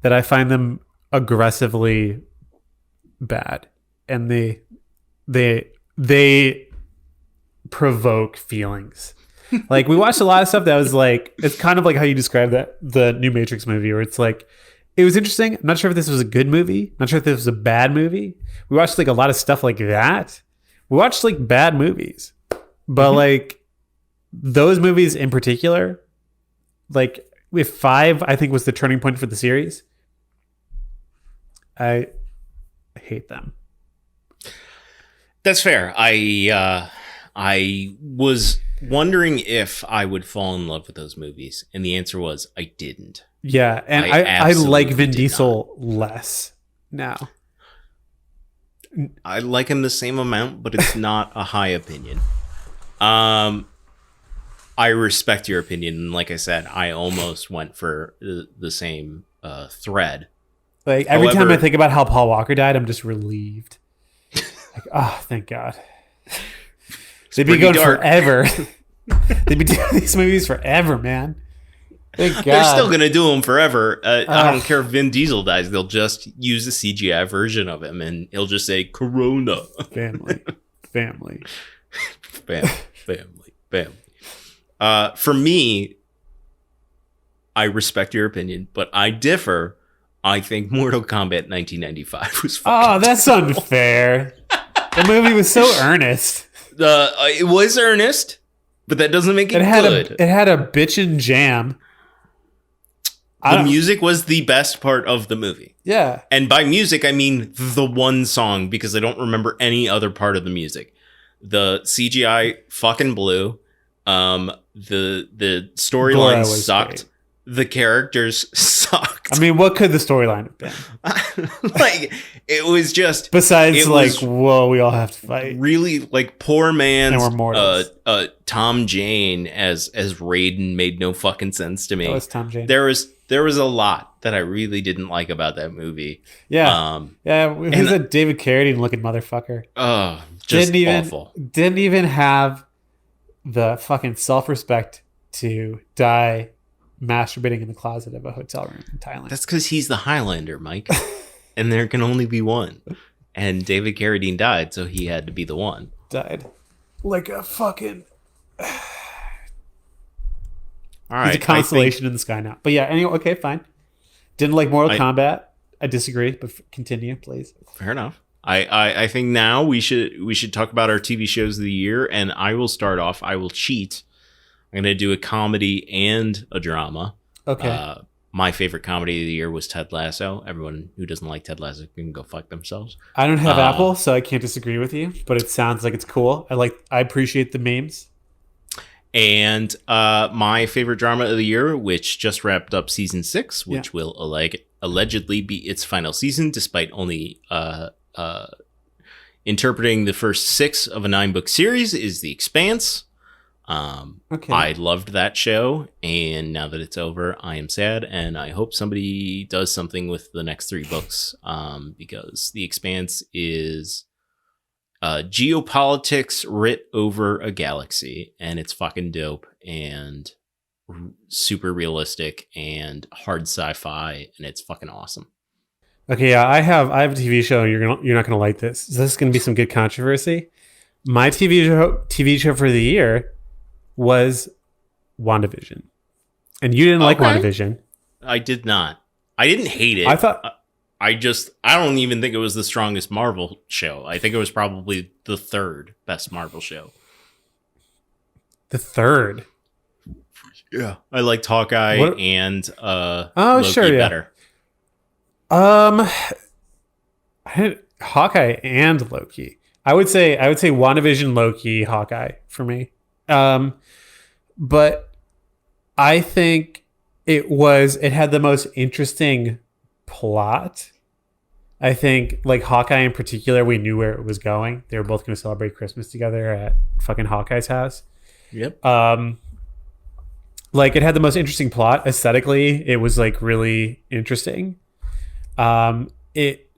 that I find them aggressively bad, and they provoke feelings. Like, we watched a lot of stuff that was like, it's kind of like how you described that the new Matrix movie, where it's like, it was interesting. I'm not sure if this was a good movie. I'm not sure if this was a bad movie. We watched like a lot of stuff like that. We watched like bad movies. But like those movies in particular, like with 5, I think was the turning point for the series. I hate them. That's fair. I was wondering if I would fall in love with those movies, and the answer was I didn't. Yeah, and I like Vin Diesel less now. I like him the same amount, but it's not a high opinion. I respect your opinion, and like I said, I almost went for the same thread. Like every time I think about how Paul Walker died, I'm just relieved. Like, oh, thank God. They'd be going forever. They'd be doing these movies forever, man. Thank God. They're still going to do them forever. I don't care if Vin Diesel dies. They'll just use a CGI version of him, and he'll just say, Corona. Family. Family. Family. For me, I respect your opinion, but I differ. I think Mortal Kombat 1995 was fucking Oh, that's unfair. The movie was so earnest. It was earnest, but that doesn't make it good. It had a bitchin' jam. The music was the best part of the movie. Yeah. And by music, I mean the one song, because I don't remember any other part of the music. The CGI fucking blew. The storyline sucked. Great. The characters sucked. I mean, what could the storyline have been? Like, it was just... Besides, whoa, we all have to fight. Really, like, poor man's... And we're mortals. Tom Jane as Raiden made no fucking sense to me. That was Tom Jane. There was a lot that I really didn't like about that movie. Yeah. He's a David Carradine looking motherfucker. Oh, just awful. Didn't even have the fucking self-respect to die masturbating in the closet of a hotel room in Thailand. That's because he's the Highlander, Mike. And there can only be one. And David Carradine died, so he had to be the one. Died. Like a fucking... All right. He's a constellation in the sky now. But yeah, anyway, okay, fine. Didn't like Mortal Kombat. I disagree, but continue, please. Fair enough. I think now we should talk about our TV shows of the year, and I will start off. I will cheat. I'm going to do a comedy and a drama. Okay. My favorite comedy of the year was Ted Lasso. Everyone who doesn't like Ted Lasso can go fuck themselves. I don't have Apple, so I can't disagree with you, but it sounds like it's cool. I appreciate the memes. And my favorite drama of the year, which just wrapped up season 6, which will allegedly be its final season, despite only interpreting the first 6 of a 9-book series, is The Expanse. Okay. I loved that show, and now that it's over, I am sad, and I hope somebody does something with the next 3 books, because The Expanse is geopolitics writ over a galaxy, and it's fucking dope and super realistic and hard sci-fi, and it's fucking awesome. Okay, yeah, I have a TV show. You're not gonna like this. This is gonna be some good controversy. My TV show for the year was Wanda Vision, and you didn't like Wanda Vision. I did not. I didn't hate it. I thought. I don't even think it was the strongest Marvel show. I think it was probably the 3rd best Marvel show. The 3rd. Yeah, I liked Hawkeye and Loki better. Hawkeye and Loki. I would say WandaVision, Loki, Hawkeye for me. But I think it had the most interesting plot. I think like Hawkeye in particular, we knew where it was going. They were both going to celebrate Christmas together at fucking Hawkeye's house. Yep. Like it had the most interesting plot. Aesthetically, it was like really interesting. It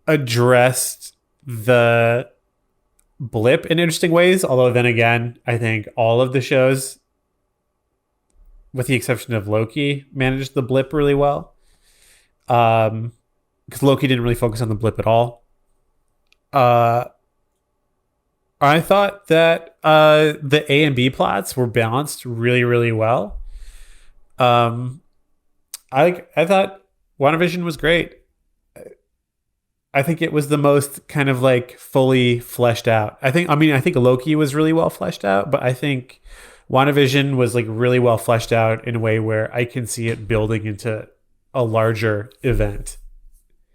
addressed the blip in interesting ways. Although then again, I think all of the shows, with the exception of Loki, managed the blip really well. Because Loki didn't really focus on the blip at all. I thought that the A and B plots were balanced really, really well. I thought WandaVision was great. I think it was the most kind of like fully fleshed out. I think Loki was really well fleshed out, but I think WandaVision was like really well fleshed out in a way where I can see it building into a larger event.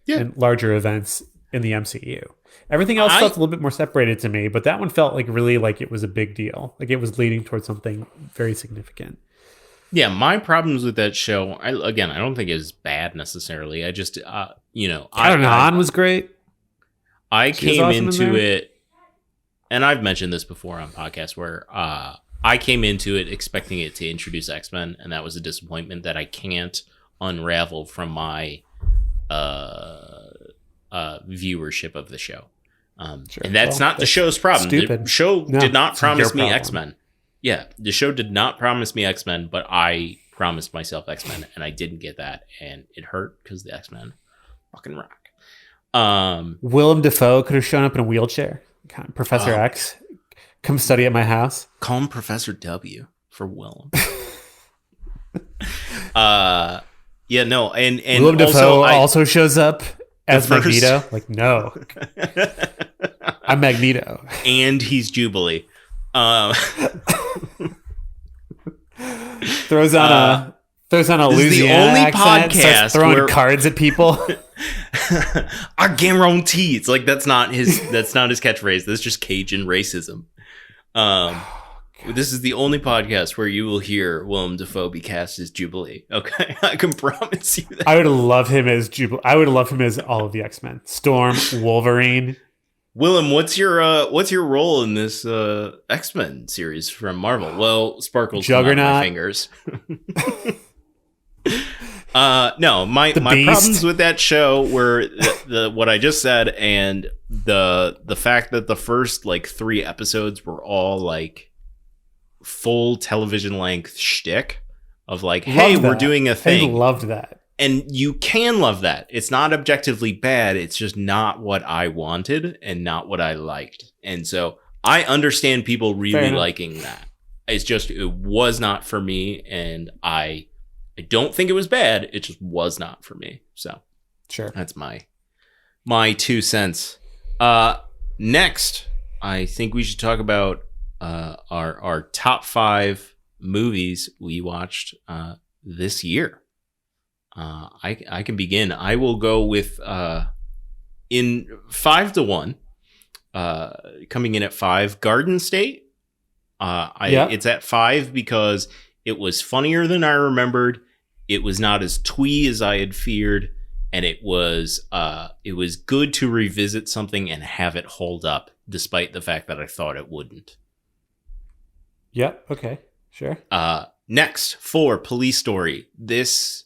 Yeah. And larger events in the MCU. Everything else felt a little bit more separated to me, but that one felt like really like it was a big deal. Like it was leading towards something very significant. Yeah, my problems with that show, I don't think it was bad necessarily. I just, I don't know. Han was great. I came into it, and I've mentioned this before on podcasts, where I came into it expecting it to introduce X-Men, and that was a disappointment that I can't unravel from my viewership of the show. Sure. And that's not the show's problem. Stupid. The show did not promise me problem. X-Men. Yeah, the show did not promise me X-Men, but I promised myself X-Men, and I didn't get that, and it hurt because the X-Men fucking rock. Willem Dafoe could have shown up in a wheelchair. Professor X, come study at my house. Call him Professor W for Willem. And Willem Dafoe also shows up as Magneto. Like, no, I'm Magneto, and he's Jubilee. Throws on a Louisiana accent, starts throwing cards at people. I guarantee it's like that's not his catchphrase. That's just Cajun racism. This is the only podcast where you will hear Willem Dafoe be cast as Jubilee. Okay, I can promise you that. I would love him as Jubilee. I would love him as all of the X-Men. Storm, Wolverine. Willem, what's your role in this X-Men series from Marvel? Well, sparkles Juggernaut. Come out of my fingers. No, my problems with that show were the what I just said, and the fact that the first like 3 episodes were all like full television length shtick of like, hey, we're doing a thing. I loved that. And you can love that. It's not objectively bad. It's just not what I wanted and not what I liked. And so I understand people really liking that. It's just, it was not for me. And I don't think it was bad. It just was not for me. So sure, that's my 2 cents. Next, I think we should talk about our top 5 movies we watched this year. I can begin. I will go with in 5-1. Coming in at 5, Garden State. It's at 5 because it was funnier than I remembered. It was not as twee as I had feared, and it was good to revisit something and have it hold up, despite the fact that I thought it wouldn't. Yep. Okay. Sure. Next, 4, Police Story. This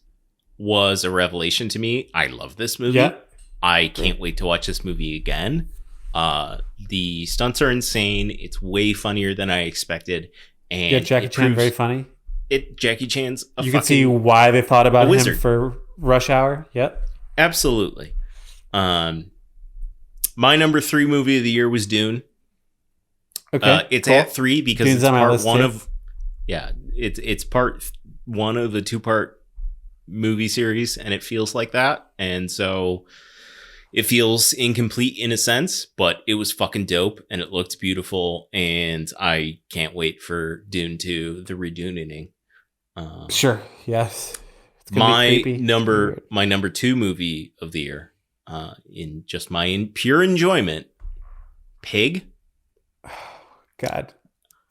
was a revelation to me. I love this movie. Yeah. I can't wait to watch this movie again. The stunts are insane. It's way funnier than I expected. And Jackie Chan very funny. Jackie Chan's you can see why they thought about him for Rush Hour. Yep. Absolutely. My number 3 movie of the year was Dune. Okay. It's at 3 because Dune's it's part 1 of it's part 1 of the 2-part movie series, and it feels like that, and so it feels incomplete in a sense, but it was fucking dope and it looked beautiful, and I can't wait for Dune 2, the reduning. Sure. Yes. My number 2 movie of the year, in just my pure enjoyment, Pig. God,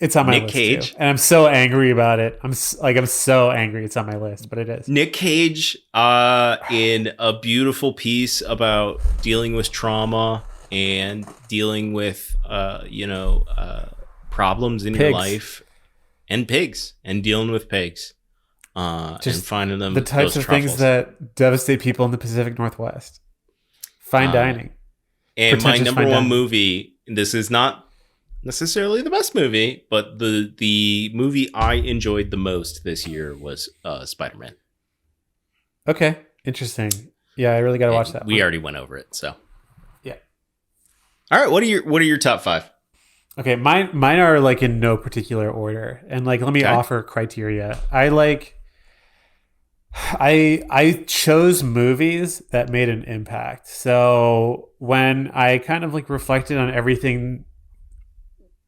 it's on my list Cage. Too. And I'm so angry about it. I'm so angry it's on my list, but it is. Nick Cage in a beautiful piece about dealing with trauma and dealing with problems in your life, and pigs, and dealing with pigs, just and finding them the types of things that devastate people in the Pacific Northwest. Fine dining. And my number 1 movie, this is not necessarily the best movie, but the movie I enjoyed the most this year was Spider-Man. Okay, interesting. Yeah, I really got to watch that. We already went over it, so yeah. All right, what are your top 5? Okay, mine are like in no particular order, and like let me offer criteria. I chose movies that made an impact. So when I kind of like reflected on everything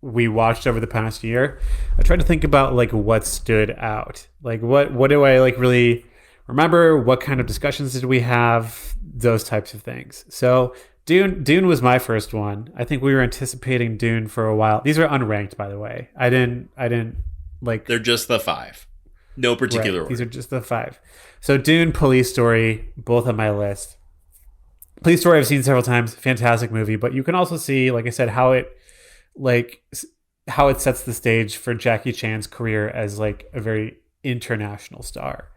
we watched over the past year, I tried to think about like what stood out. Like what do I like really remember? What kind of discussions did we have? Those types of things. So Dune was my first one. I think we were anticipating Dune for a while. These are unranked, by the way. I didn't like. They're just the 5. No particular order. These are just the 5. So Dune, Police Story, both on my list. Police Story I've seen several times. Fantastic movie, but you can also see, like I said, how it sets the stage for Jackie Chan's career as like a very international star.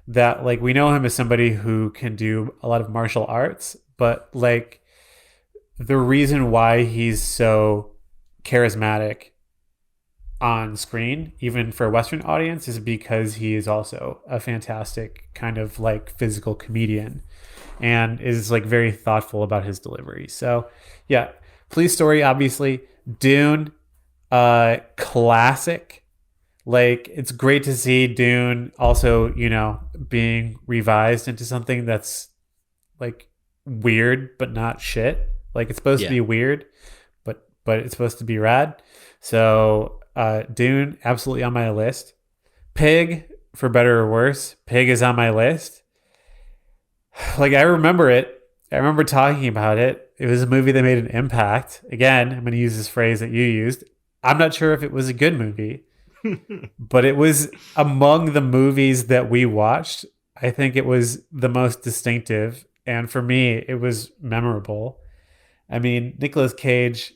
That like we know him as somebody who can do a lot of martial arts, but like the reason why he's so charismatic on screen, even for a Western audience, is because he is also a fantastic kind of like physical comedian and is like very thoughtful about his delivery. So yeah, Police Story, obviously. Dune, classic. Like, it's great to see Dune also, you know, being revised into something that's like weird but not shit. Like, it's supposed to be weird, but it's supposed to be rad. So Dune, absolutely on my list. Pig, for better or worse, Pig is on my list. Like, I remember it. I remember talking about it. It was a movie that made an impact. Again, I'm going to use this phrase that you used. I'm not sure if it was a good movie, but it was among the movies that we watched. I think it was the most distinctive. And for me, it was memorable. I mean, Nicolas Cage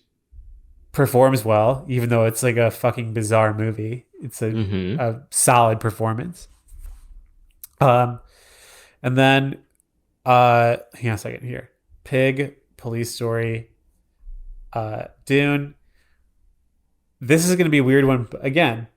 performs well, even though it's like a fucking bizarre movie. It's a solid performance. And then, hang on a second here. Pig, Police Story, Dune. This is going to be a weird one. But again,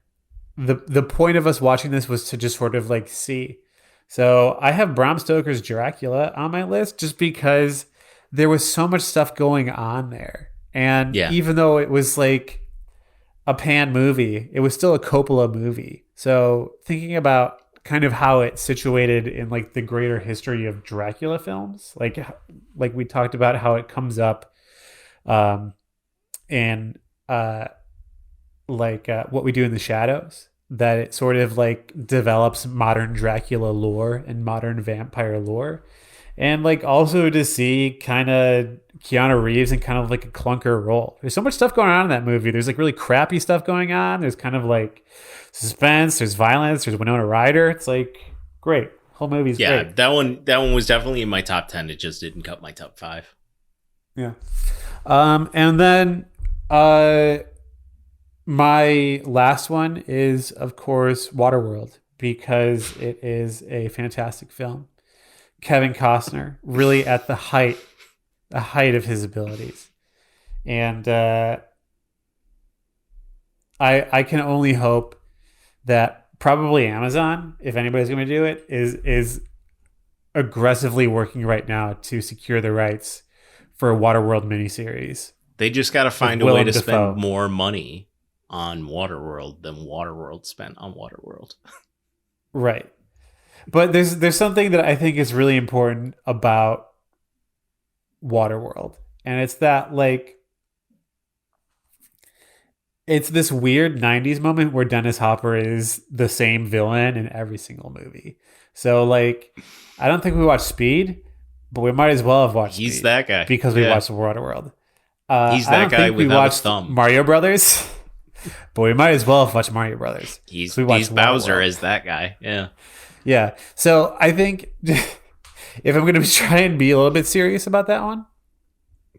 the point of us watching this was to just sort of like see. So I have Bram Stoker's Dracula on my list just because there was so much stuff going on there. And even though it was like a pan movie, it was still a Coppola movie. So thinking about kind of how it's situated in like the greater history of Dracula films, like we talked about how it comes up in What We Do in the Shadows, that it sort of like develops modern Dracula lore and modern vampire lore. And like also to see kind of Keanu Reeves in kind of like a clunker role. There's so much stuff going on in that movie. There's like really crappy stuff going on. There's kind of like suspense. There's violence. There's Winona Ryder. It's like great. Whole movie's great. Yeah, that one was definitely in my top 10. It just didn't cut my top 5. Yeah. And then my last one is, of course, Waterworld, because it is a fantastic film. Kevin Costner, really at the height of his abilities. And I can only hope that probably Amazon, if anybody's going to do it, is aggressively working right now to secure the rights for a Waterworld miniseries. They just got to find a way to spend more money on Waterworld than Waterworld spent on Waterworld. Right. But there's something that I think is really important about Waterworld. And it's that like it's this weird 90s moment where Dennis Hopper is the same villain in every single movie. So like I don't think we watched Speed, but we might as well have watched He's Speed that guy. because we watched Waterworld. He's that guy without a thumb. Mario Brothers, but we might as well have watched Mario Brothers. He's Bowser as that guy. Yeah. Yeah. So I think if I'm going to try and be a little bit serious about that one,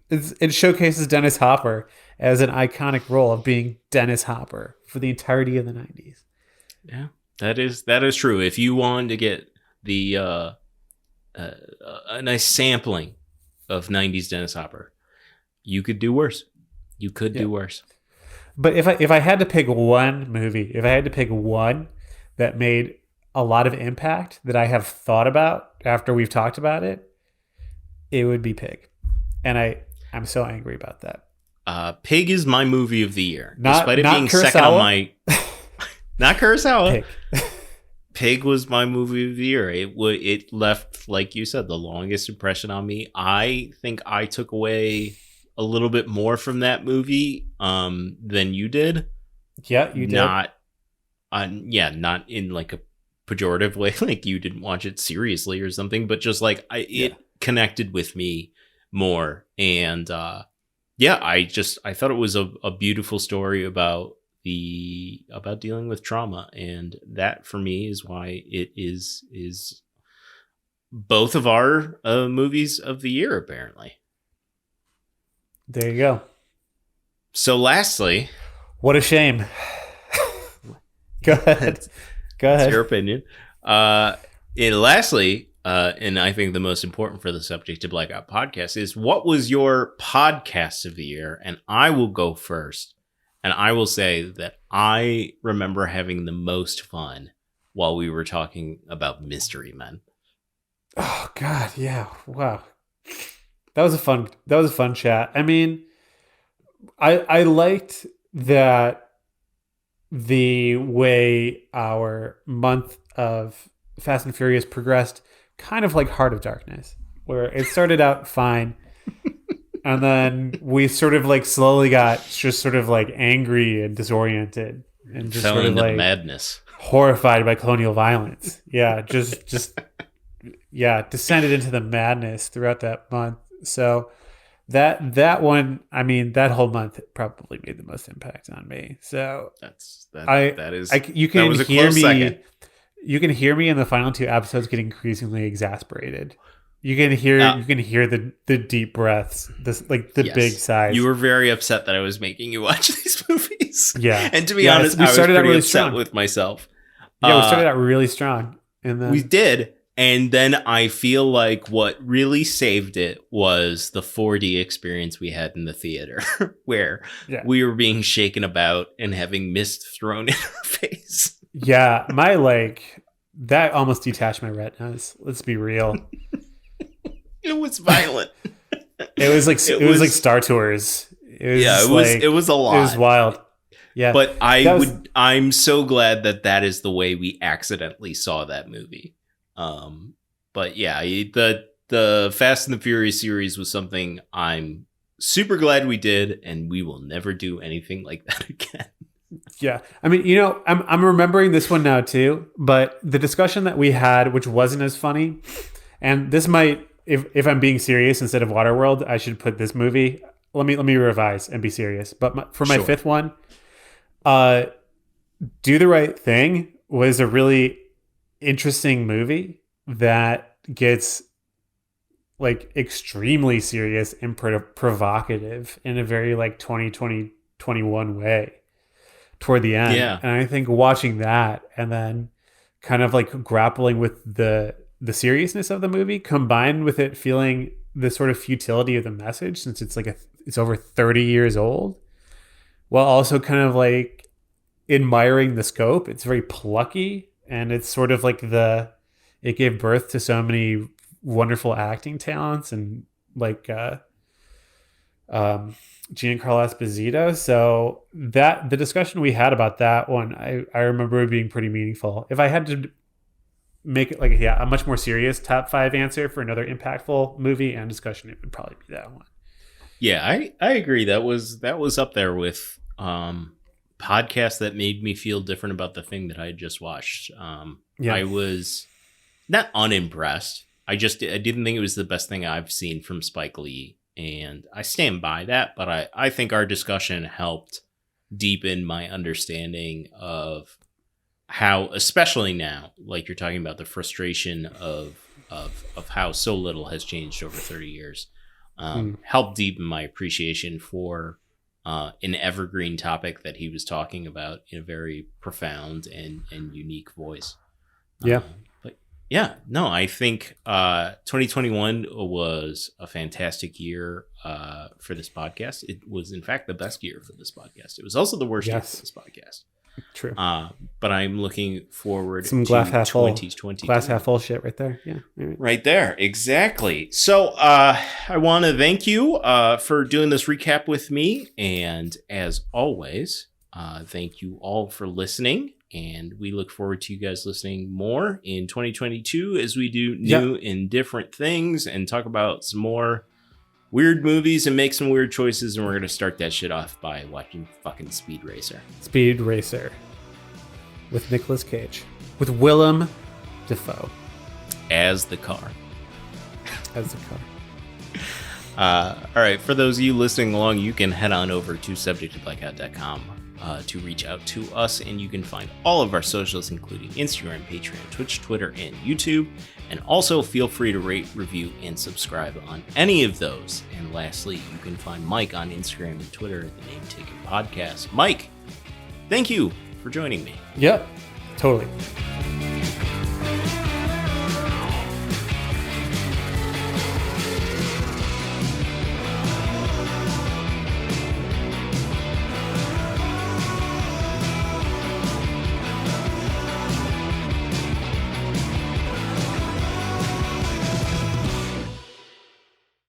it showcases Dennis Hopper as an iconic role of being Dennis Hopper for the entirety of the 90s. Yeah, that is true. If you wanted to get the a nice sampling of 90s Dennis Hopper, you could do worse. You could do worse. But if I had to pick one movie, if I had to pick one that made a lot of impact that I have thought about after we've talked about it, it would be Pig. And I'm so angry about that. Pig is my movie of the year. Despite it being Kurosawa? Second on my... Not Kurosawa. Pig. Pig was my movie of the year. It left, like you said, the longest impression on me. I think I took away a little bit more from that movie than you did. Yeah, you did. Not in like a pejorative way, like you didn't watch it seriously or something, but just like it connected with me more. And I thought it was a beautiful story about dealing with trauma, and that for me is why it is both of our movies of the year, apparently. There you go. So lastly, what a shame. Go ahead. That's your opinion. And lastly, and I think the most important for the Subject to Blackout podcast is, what was your podcast of the year? And I will go first. And I will say that I remember having the most fun while we were talking about Mystery Men. Oh God, yeah. Wow. That was a fun chat. I mean, I liked that the way our month of Fast and Furious progressed, kind of like Heart of Darkness, where it started out fine, and then we sort of like slowly got just sort of like angry and disoriented and just fell sort of into like madness, horrified by colonial violence. Yeah, just descended into the madness throughout that month. So that one, I mean, that whole month probably made the most impact on me. So you can hear me. Second. You can hear me in the final two episodes getting increasingly exasperated. You can hear the deep breaths, the big sighs. You were very upset that I was making you watch these movies. Yeah, and to be honest, I was pretty really upset strong. With myself. Yeah, we started out really strong, and then we did. And then I feel like what really saved it was the 4D experience we had in the theater, where we were being shaken about and having mist thrown in our face. Yeah, that almost detached my retinas. Let's be real. It was violent. It was like Star Tours. It was a lot. It was wild. Yeah, but I'm so glad that is the way we accidentally saw that movie. But yeah, the Fast and the Furious series was something I'm super glad we did, and we will never do anything like that again. Yeah. I mean, I'm remembering this one now too, but the discussion that we had, which wasn't as funny, and this might, if I'm being serious instead of Waterworld, I should put this movie. Let me revise and be serious. But for my fifth one, Do the Right Thing was a really interesting movie that gets like extremely serious and provocative in a very like 2021 way toward the end. Yeah. And I think watching that and then kind of like grappling with the seriousness of the movie combined with it feeling the sort of futility of the message, since it's like it's over 30 years old, while also kind of like admiring the scope. It's very plucky, and it's sort of like it gave birth to so many wonderful acting talents and like Giancarlo Esposito. So the discussion we had about that one, I remember it being pretty meaningful. If I had to make it like a much more serious top 5 answer for another impactful movie and discussion, it would probably be that one. Yeah, I agree. That was up there with podcasts that made me feel different about the thing that I had just watched. I was not unimpressed. I didn't think it was the best thing I've seen from Spike Lee, and I stand by that. But I think our discussion helped deepen my understanding of how, especially now, like you're talking about the frustration of how so little has changed over 30 years, helped deepen my appreciation for an evergreen topic that he was talking about in a very profound and unique voice. Yeah. I think 2021 was a fantastic year for this podcast. It was, in fact, the best year for this podcast. It was also the worst year for this podcast. True. But I'm looking forward to glass half 2020. Glass half full shit right there. Yeah. Right there. Exactly. So I want to thank you for doing this recap with me. And as always, thank you all for listening. And we look forward to you guys listening more in 2022 as we do new and different things and talk about some more weird movies and make some weird choices. And we're going to start that shit off by watching fucking Speed Racer. Speed Racer with Nicolas Cage, with Willem Dafoe as the car. All right, for those of you listening along, you can head on over to subjecttoblackout.com to reach out to us, and you can find all of our socials, including Instagram, Patreon, Twitch, Twitter, and YouTube. And also feel free to rate, review, and subscribe on any of those. And lastly, you can find Mike on Instagram and Twitter at the Name Taken Podcast. Mike, thank you for joining me. Yep, totally.